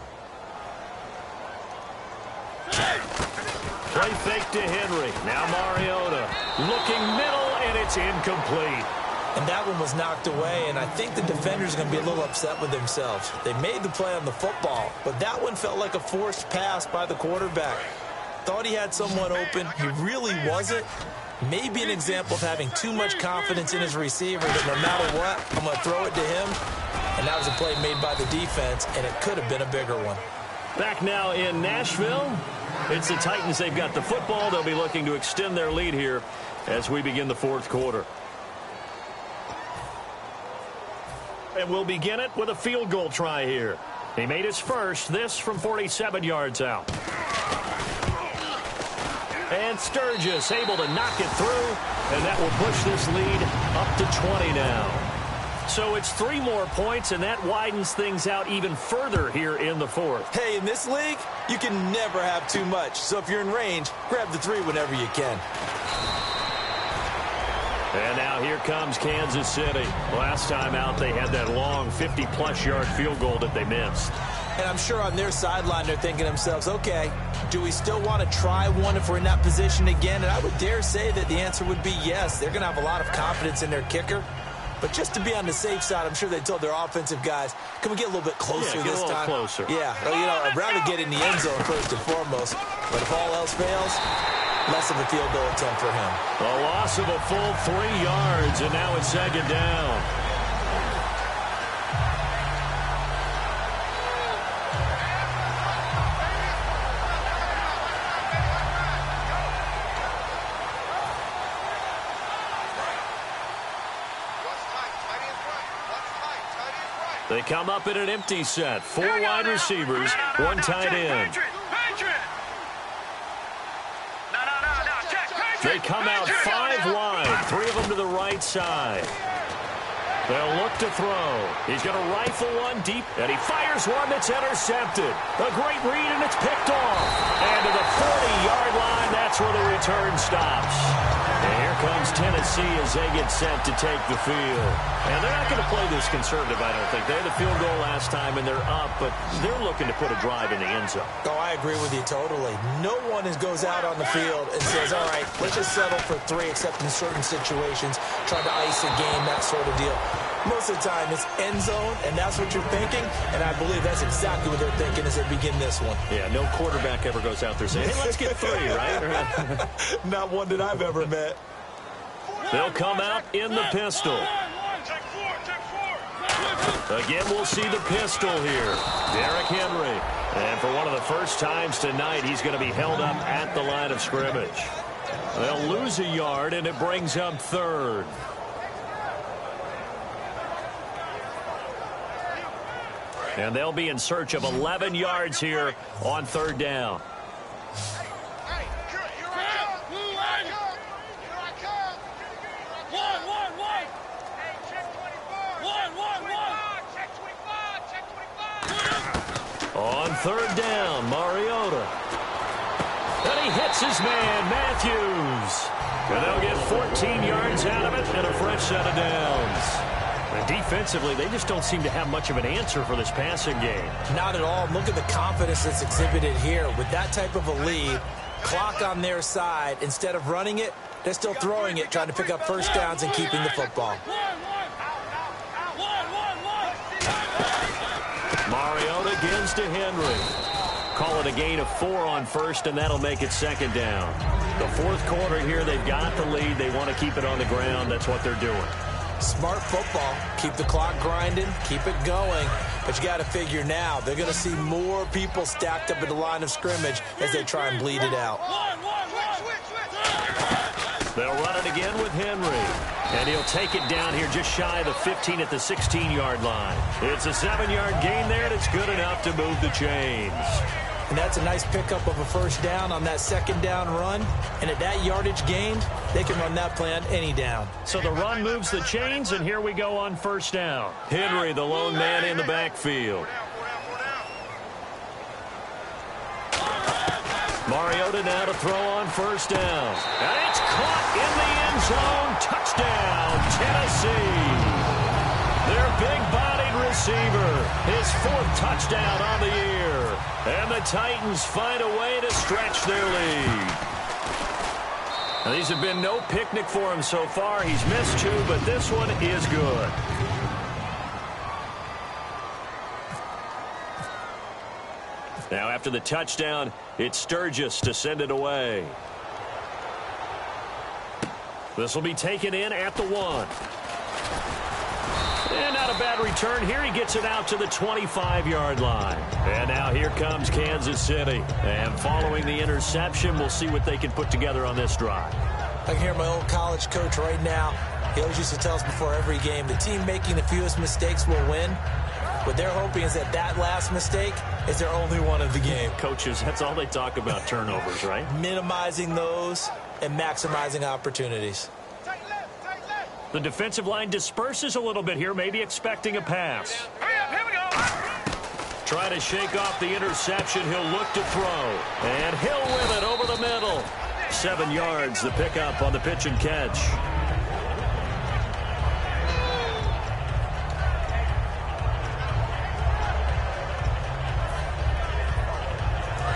Play fake to Henry. Now Mariota looking middle, and it's incomplete. And that one was knocked away, and I think the defender's going to be a little upset with themselves. They made the play on the football, but that one felt like a forced pass by the quarterback. Thought he had someone open. He really wasn't. Maybe an example of having too much confidence in his receiver that no matter what, I'm going to throw it to him. And that was a play made by the defense, and it could have been a bigger one. Back now in Nashville. It's the Titans. They've got the football. They'll be looking to extend their lead here as we begin the fourth quarter. And we'll begin it with a field goal try here. He made his first, this from 47 yards out. And Sturgis able to knock it through, and that will push this lead up to 20 now. So it's 3 more points, and that widens things out even further here in the fourth. Hey, in this league, you can never have too much. So if you're in range, grab the 3 whenever you can. And now here comes Kansas City. Last time out, they had that long 50-plus yard field goal that they missed. And I'm sure on their sideline, they're thinking to themselves, okay, do we still want to try one if we're in that position again? And I would dare say that the answer would be yes. They're going to have a lot of confidence in their kicker. But just to be on the safe side, I'm sure they told their offensive guys, can we get a little bit closer this time? Closer. Yeah, well, you know, I'd rather get in the end zone first and foremost. But if all else fails, less of a field goal attempt for him. A loss of a full 3 yards, and now it's second down. They come up in an empty set. 4 wide receivers, 1 tight end. They come out 5 wide, 3 of them to the right side. They'll look to throw. He's going to rifle one deep, and he fires one that's intercepted. A great read, and it's picked off. And to the 40-yard line, that's where the return stops. And here comes Tennessee as they get set to take the field. And they're not going to play this conservative, I don't think. They had the field goal last time, and they're up, but they're looking to put a drive in the end zone. Oh, I agree with you totally. No one goes out on the field and says, all right, let's just settle for 3, except in certain situations, trying to ice a game, that sort of deal. Most of the time, it's end zone, and that's what you're thinking, and I believe that's exactly what they're thinking as they begin this one. Yeah, no quarterback ever goes out there saying, hey, let's get 3, right? Not one that I've ever met. They'll come out in the pistol. Again, we'll see the pistol here. Derrick Henry. And for one of the first times tonight, he's going to be held up at the line of scrimmage. They'll lose a yard, and it brings up 3rd. And they'll be in search of 11 yards here on 3rd down. On 3rd down, Mariota. And he hits his man, Matthews. And they'll get 14 yards out of it and a fresh set of downs. And defensively, they just don't seem to have much of an answer for this passing game. Not at all. Look at the confidence that's exhibited here. With that type of a lead, clock on their side, instead of running it, they're still throwing it, trying to pick up first downs and keeping the football. Mariota gives to Henry. Call it a gain of 4 on 1st, and that'll make it 2nd down. The 4th quarter here, they've got the lead. They want to keep it on the ground. That's what they're doing. Smart football. Keep the clock grinding. Keep it going. But you got to figure now, they're going to see more people stacked up at the line of scrimmage as they try and bleed it out. They'll run it again with Henry. And he'll take it down here just shy of the 15 at the 16-yard line. It's a 7-yard gain there, and it's good enough to move the chains. And that's a nice pickup of a first down on that 2nd down run. And at that yardage gained, they can run that play on any down. So the run moves the chains, and here we go on 1st down. Henry, the lone man in the backfield. Mariota now to throw on 1st down. And it's caught in the end zone. Touchdown, Tennessee. Their big-bodied receiver, his 4th touchdown on the year. And the Titans find a way to stretch their lead. Now, these have been no picnic for him so far. He's missed 2, but this one is good. Now, after the touchdown, it's Sturgis to send it away. This will be taken in at the 1. And not a bad return here. He gets it out to the 25-yard line. And now here comes Kansas City. And following the interception, we'll see what they can put together on this drive. I can hear my old college coach right now. He always used to tell us before every game, the team making the fewest mistakes will win. What they're hoping is that that last mistake is their only one of the game. Coaches, that's all they talk about, turnovers, right? Minimizing those and maximizing opportunities. The defensive line disperses a little bit here, maybe expecting a pass. Here we go. Trying to shake off the interception. He'll look to throw. And Hill with it over the middle. 7 yards, the pickup on the pitch and catch.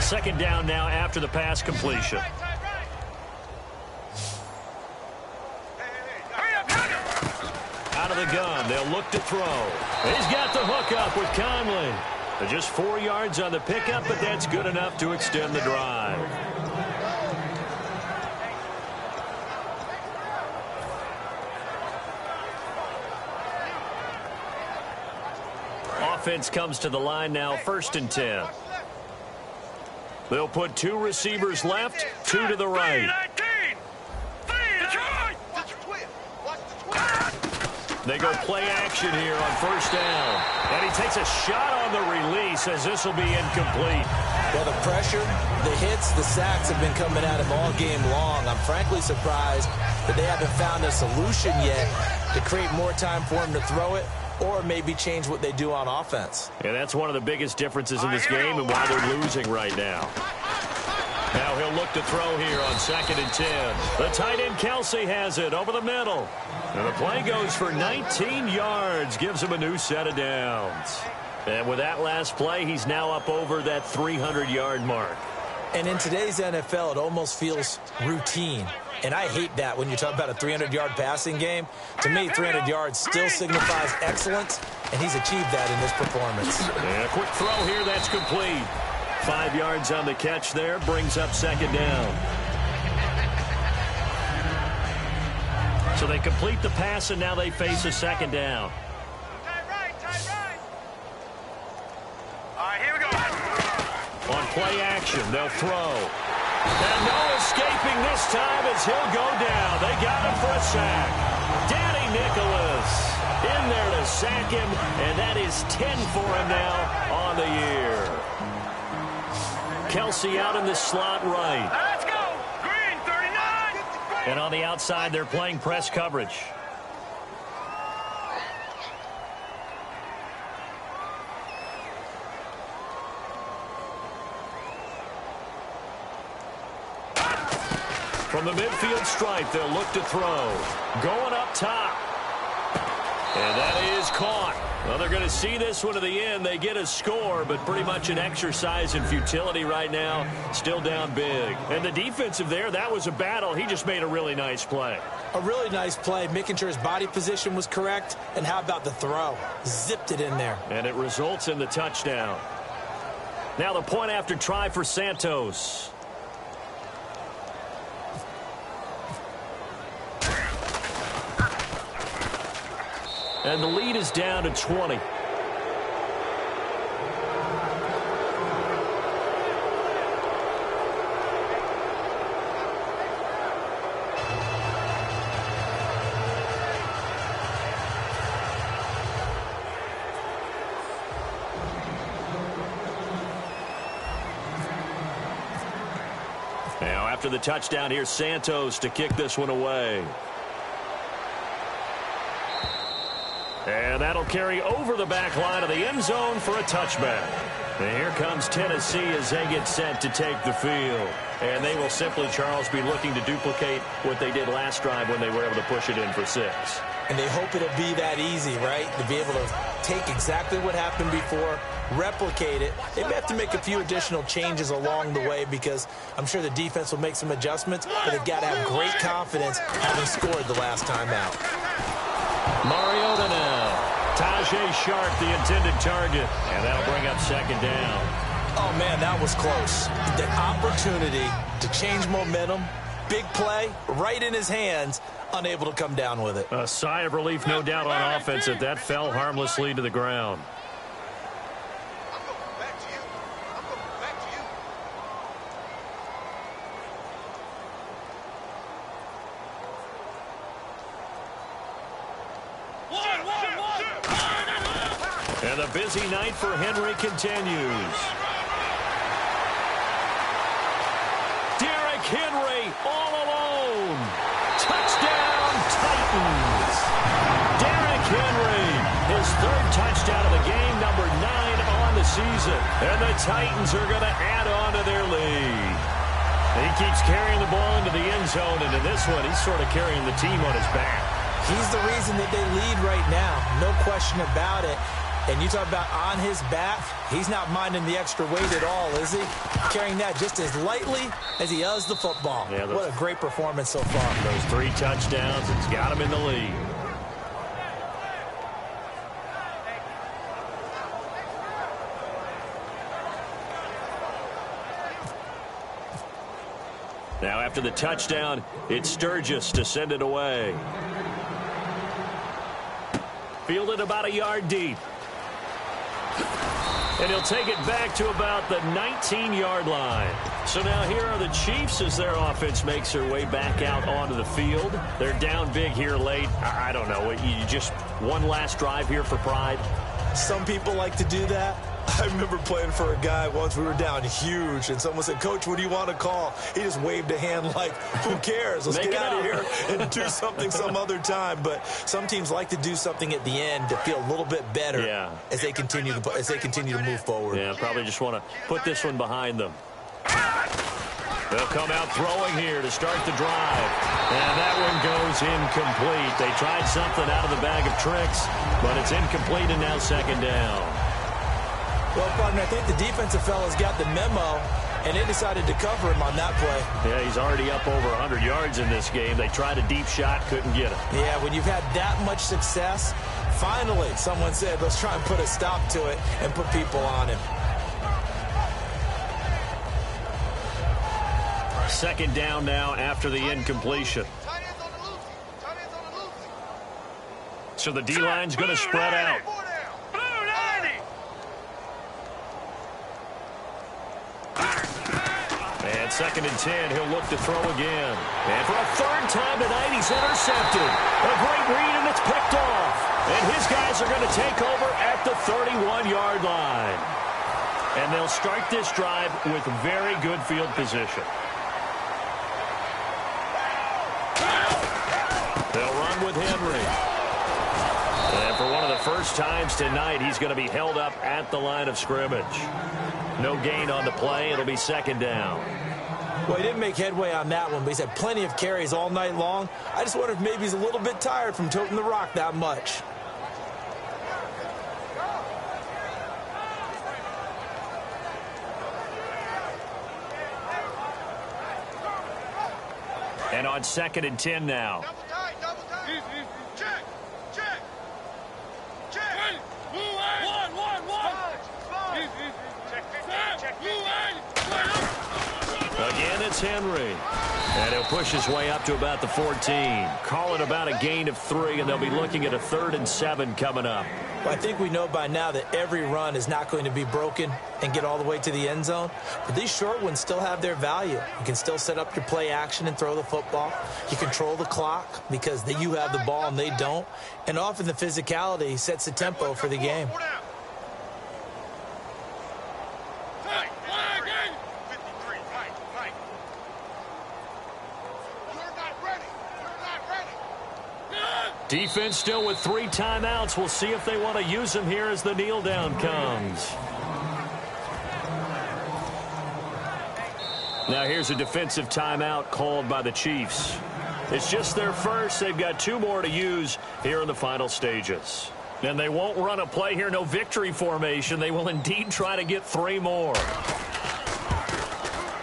Second down now after the pass completion. Out of the gun, they'll look to throw. He's got the hook up with Conley. Just 4 yards on the pickup, but that's good enough to extend the drive. Offense comes to the line now, 1st and 10. They'll put 2 receivers left, 2 to the right. They go play action here on first down. And he takes a shot on the release as this will be incomplete. Well, the pressure, the hits, the sacks have been coming at him all game long. I'm frankly surprised that they haven't found a solution yet to create more time for him to throw it or maybe change what they do on offense. And that's one of the biggest differences in this game and why they're losing right now. Now he'll look to throw here on 2nd and 10. The tight end Kelsey has it over the middle. And the play goes for 19 yards, gives him a new set of downs. And with that last play, he's now up over that 300-yard mark. And in today's NFL, it almost feels routine. And I hate that when you talk about a 300-yard passing game. To me, 300 yards still signifies excellence, and he's achieved that in this performance. And a quick throw here, that's complete. 5 yards on the catch there, brings up 2nd down. So they complete the pass, and now they face a 2nd down. Tight right. All right, here we go. On play action, they'll throw. And no escaping this time as he'll go down. They got him for a sack. Danny Nicholas in there to sack him, and that is 10 for him now on the year. Kelsey out in the slot right. Let's go. Green, 39. And on the outside, they're playing press coverage. From the midfield stripe, they'll look to throw. Going up top. And that is caught. Well, they're going to see this one to the end. They get a score, but pretty much an exercise in futility right now. Still down big. And the defensive there, that was a battle. He just made a really nice play. A really nice play, making sure his body position was correct. And how about the throw? Zipped it in there. And it results in the touchdown. Now the point after try for Santos. And the lead is down to 20. Now after the touchdown, here's Santos to kick this one away. And that'll carry over the back line of the end zone for a touchback. And here comes Tennessee as they get set to take the field. And they will simply, Charles, be looking to duplicate what they did last drive when they were able to push it in for 6. And they hope it'll be that easy, right? To be able to take exactly what happened before, replicate it. They may have to make a few additional changes along the way because I'm sure the defense will make some adjustments, but they've got to have great confidence having scored the last time out. Mariota now. Tajay Sharp, the intended target. And that'll bring up 2nd down. Oh, man, that was close. The opportunity to change momentum, big play, right in his hands, unable to come down with it. A sigh of relief, no doubt, on offense if that fell harmlessly to the ground. And the busy night for Henry continues. Derrick Henry all alone. Touchdown, Titans. Derrick Henry, his 3rd touchdown of the game, number 9 on the season. And the Titans are going to add on to their lead. He keeps carrying the ball into the end zone, and in this one, he's sort of carrying the team on his back. He's the reason that they lead right now, no question about it. And you talk about on his back, he's not minding the extra weight at all, is he? Carrying that just as lightly as he does the football. Yeah, what a great performance so far. Those 3 touchdowns, it's got him in the lead. Now after the touchdown, it's Sturgis to send it away. Fielded about a yard deep. And he'll take it back to about the 19-yard line. So now here are the Chiefs as their offense makes their way back out onto the field. They're down big here late. I don't know. You just one last drive here for pride? Some people like to do that. I remember playing for a guy once. We were down huge, and someone said, "Coach, what do you want to call?" He just waved a hand like, "Who cares? Let's get out of here and do something some other time." But some teams like to do something at the end to feel a little bit better as they continue to move forward. Yeah, probably just want to put this one behind them. They'll come out throwing here to start the drive. And that one goes incomplete. They tried something out of the bag of tricks, but it's incomplete and now second down. Well, partner, I think the defensive fellas got the memo, and they decided to cover him on that play. Yeah, he's already up over 100 yards in this game. They tried a deep shot, couldn't get it. Yeah, when you've had that much success, finally someone said, let's try and put a stop to it and put people on him. Second down now after the incompletion. So the D-line's going to spread out. And second and 10, he'll look to throw again. And for a third time tonight, he's intercepted. A great read, and it's picked off. And his guys are going to take over at the 31-yard line. And they'll start this drive with very good field position. They'll run with Henry. And for one of the first times tonight, he's going to be held up at the line of scrimmage. No gain on the play. It'll be second down. Well, he didn't make headway on that one, but he's had plenty of carries all night long. I just wonder if maybe he's a little bit tired from toting the rock that much. And on second and 10 now. Again, it's Henry. And he'll push his way up to about the 14. Call it about a gain of 3, and they'll be looking at a 3rd and 7 coming up. Well, I think we know by now that every run is not going to be broken and get all the way to the end zone. But these short ones still have their value. You can still set up your play action and throw the football. You control the clock because you have the ball and they don't. And often the physicality sets the tempo for the game. Defense still with 3 timeouts. We'll see if they want to use them here as the kneel down comes. Now here's a defensive timeout called by the Chiefs. It's just their first. They've got 2 more to use here in the final stages. And they won't run a play here, no victory formation. They will indeed try to get 3 more.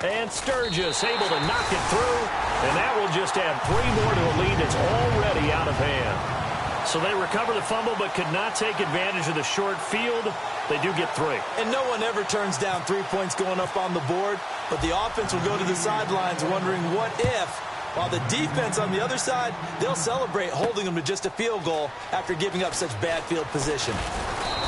And Sturgis able to knock it through. And that will just add 3 more to a lead that's already out of hand. So they recover the fumble but could not take advantage of the short field. They do get 3. And no one ever turns down 3 points going up on the board. But the offense will go to the sidelines wondering what if. While the defense on the other side, they'll celebrate holding them to just a field goal after giving up such bad field position.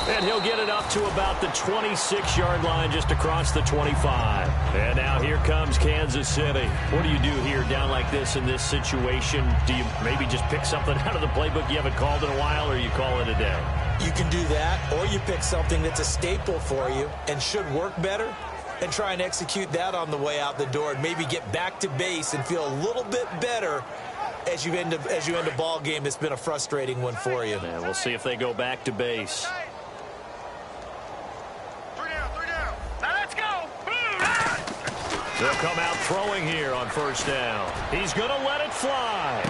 And he'll get it up to about the 26-yard line just across the 25. And now here comes Kansas City. What do you do here down like this in this situation? Do you maybe just pick something out of the playbook you haven't called in a while, or you call it a day? You can do that, or you pick something that's a staple for you and should work better and try and execute that on the way out the door and maybe get back to base and feel a little bit better as you end a ball game that's been a frustrating one for you. And we'll see if they go back to base. They'll come out throwing here on first down. He's going to let it fly.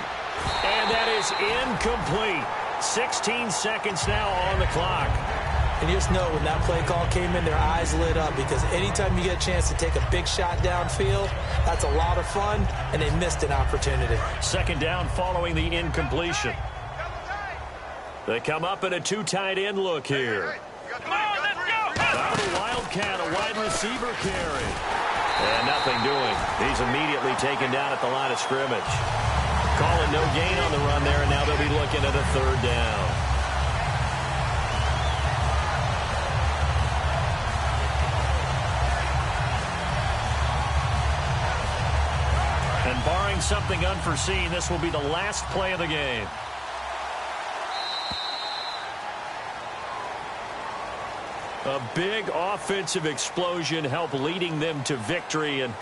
And that is incomplete. 16 seconds now on the clock. And you just know when that play call came in, their eyes lit up because anytime you get a chance to take a big shot downfield, that's a lot of fun, and they missed an opportunity. Second down following the incompletion. They come up in a 2 tight end look here. Come on, let's go! Out of the Wildcat, a wide receiver carry. And nothing doing. He's immediately taken down at the line of scrimmage. Calling no gain on the run there, and now they'll be looking at a 3rd down. And barring something unforeseen, this will be the last play of the game. A big offensive explosion helped leading them to victory. And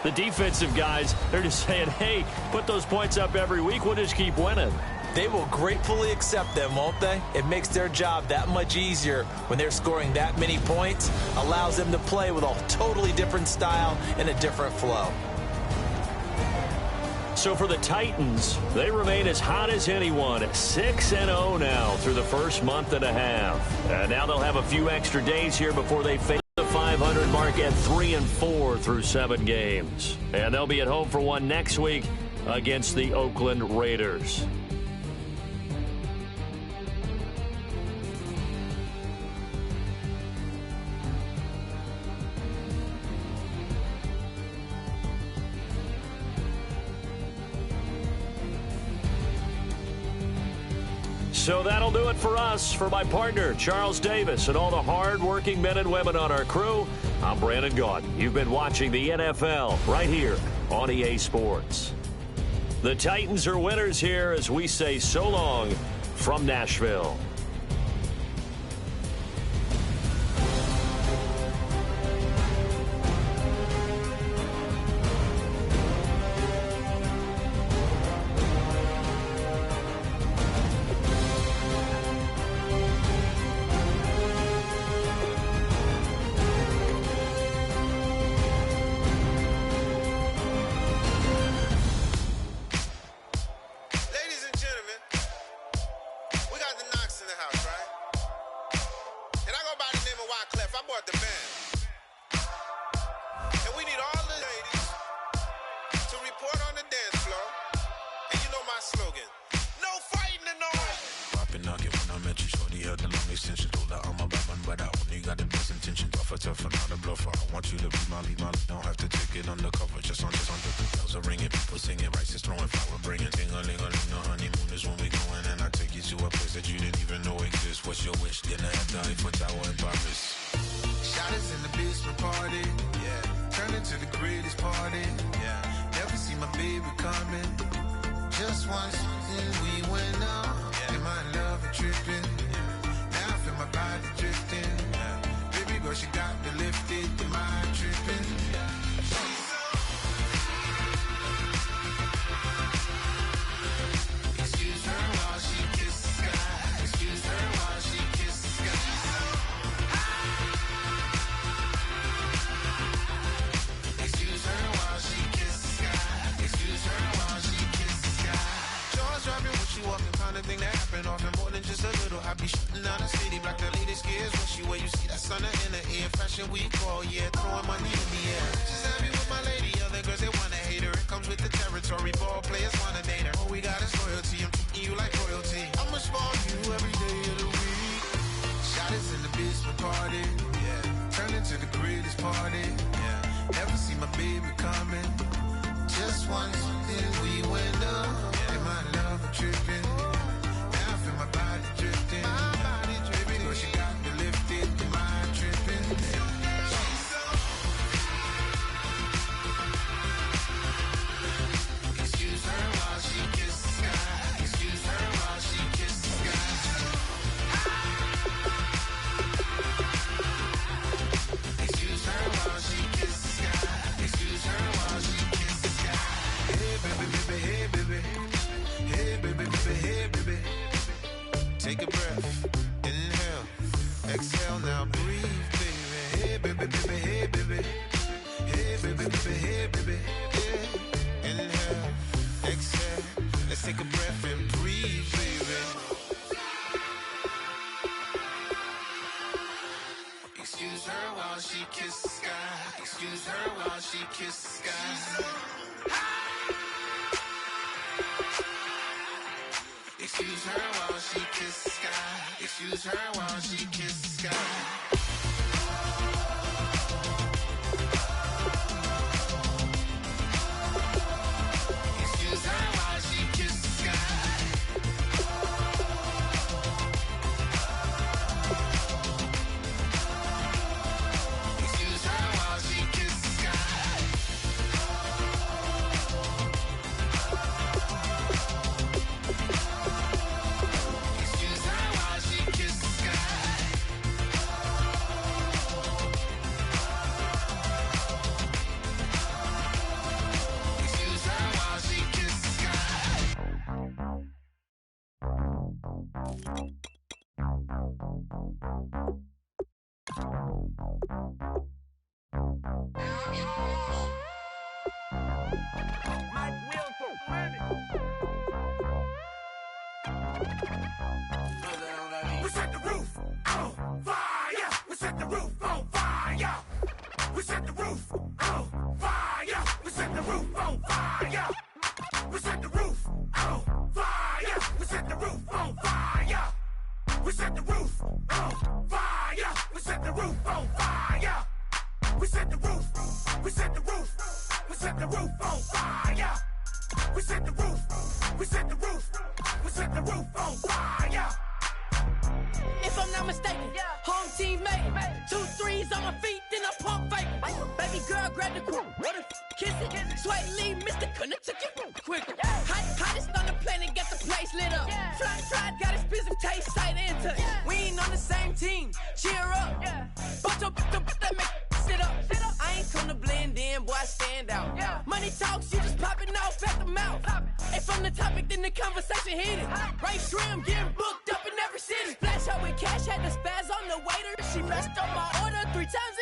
the defensive guys, they're just saying, hey, put those points up every week. We'll just keep winning. They will gratefully accept them, won't they? It makes their job that much easier when they're scoring that many points. Allows them to play with a totally different style and a different flow. So for the Titans, they remain as hot as anyone at 6-0 now through the first month and a half. And now they'll have a few extra days here before they face the 500 mark at 3-4 through 7 games. And they'll be at home for one next week against the Oakland Raiders. So that'll do it for us. For my partner, Charles Davis, and all the hard-working men and women on our crew, I'm Brandon Gaudin. You've been watching the NFL right here on EA Sports. The Titans are winners here as we say so long from Nashville. Take a breath, inhale, exhale, now breathe, baby. Hey, baby, baby, hey, baby. Hey, baby, baby, hey, baby. Yeah. Inhale, exhale, let's take a breath and breathe, baby. Excuse her while she kisses the sky. Excuse her while she kisses the sky. Excuse her while she kisses the sky. Excuse her while she kisses the sky. Excuse her while she kisses the sky. Excuse her while she kisses the sky. Excuse her while she kisses the sky. We set the roof on fire. We set the roof on fire. We set the roof on fire. We set the roof on fire. We set the roof on fire. We set the roof on fire. We set the roof on fire. We set the roof on fire. We set the roof. We set the roof. We set the roof on fire. We set the roof. We set the roof. We set the roof on fire. If I'm not mistaken, home team made it. 2 3s on my feet, then I pump fake. Baby girl, grab the quick. What a kiss it. Sweat leave, Mr. Couldn't took it quick. Hottest on the planet, got the place lit up. Fly, got expensive taste, sight and touch. We ain't on the same team. Cheer up. But that make sit up. I ain't come to blend in, boy, I stand out. Money talks, you just popping off at the mouth. If I'm the topic, then the conversation heated. Ray Shrimp getting booked up in every city. Splash out with cash, had to spaz on the waiter. She messed up my order 3 times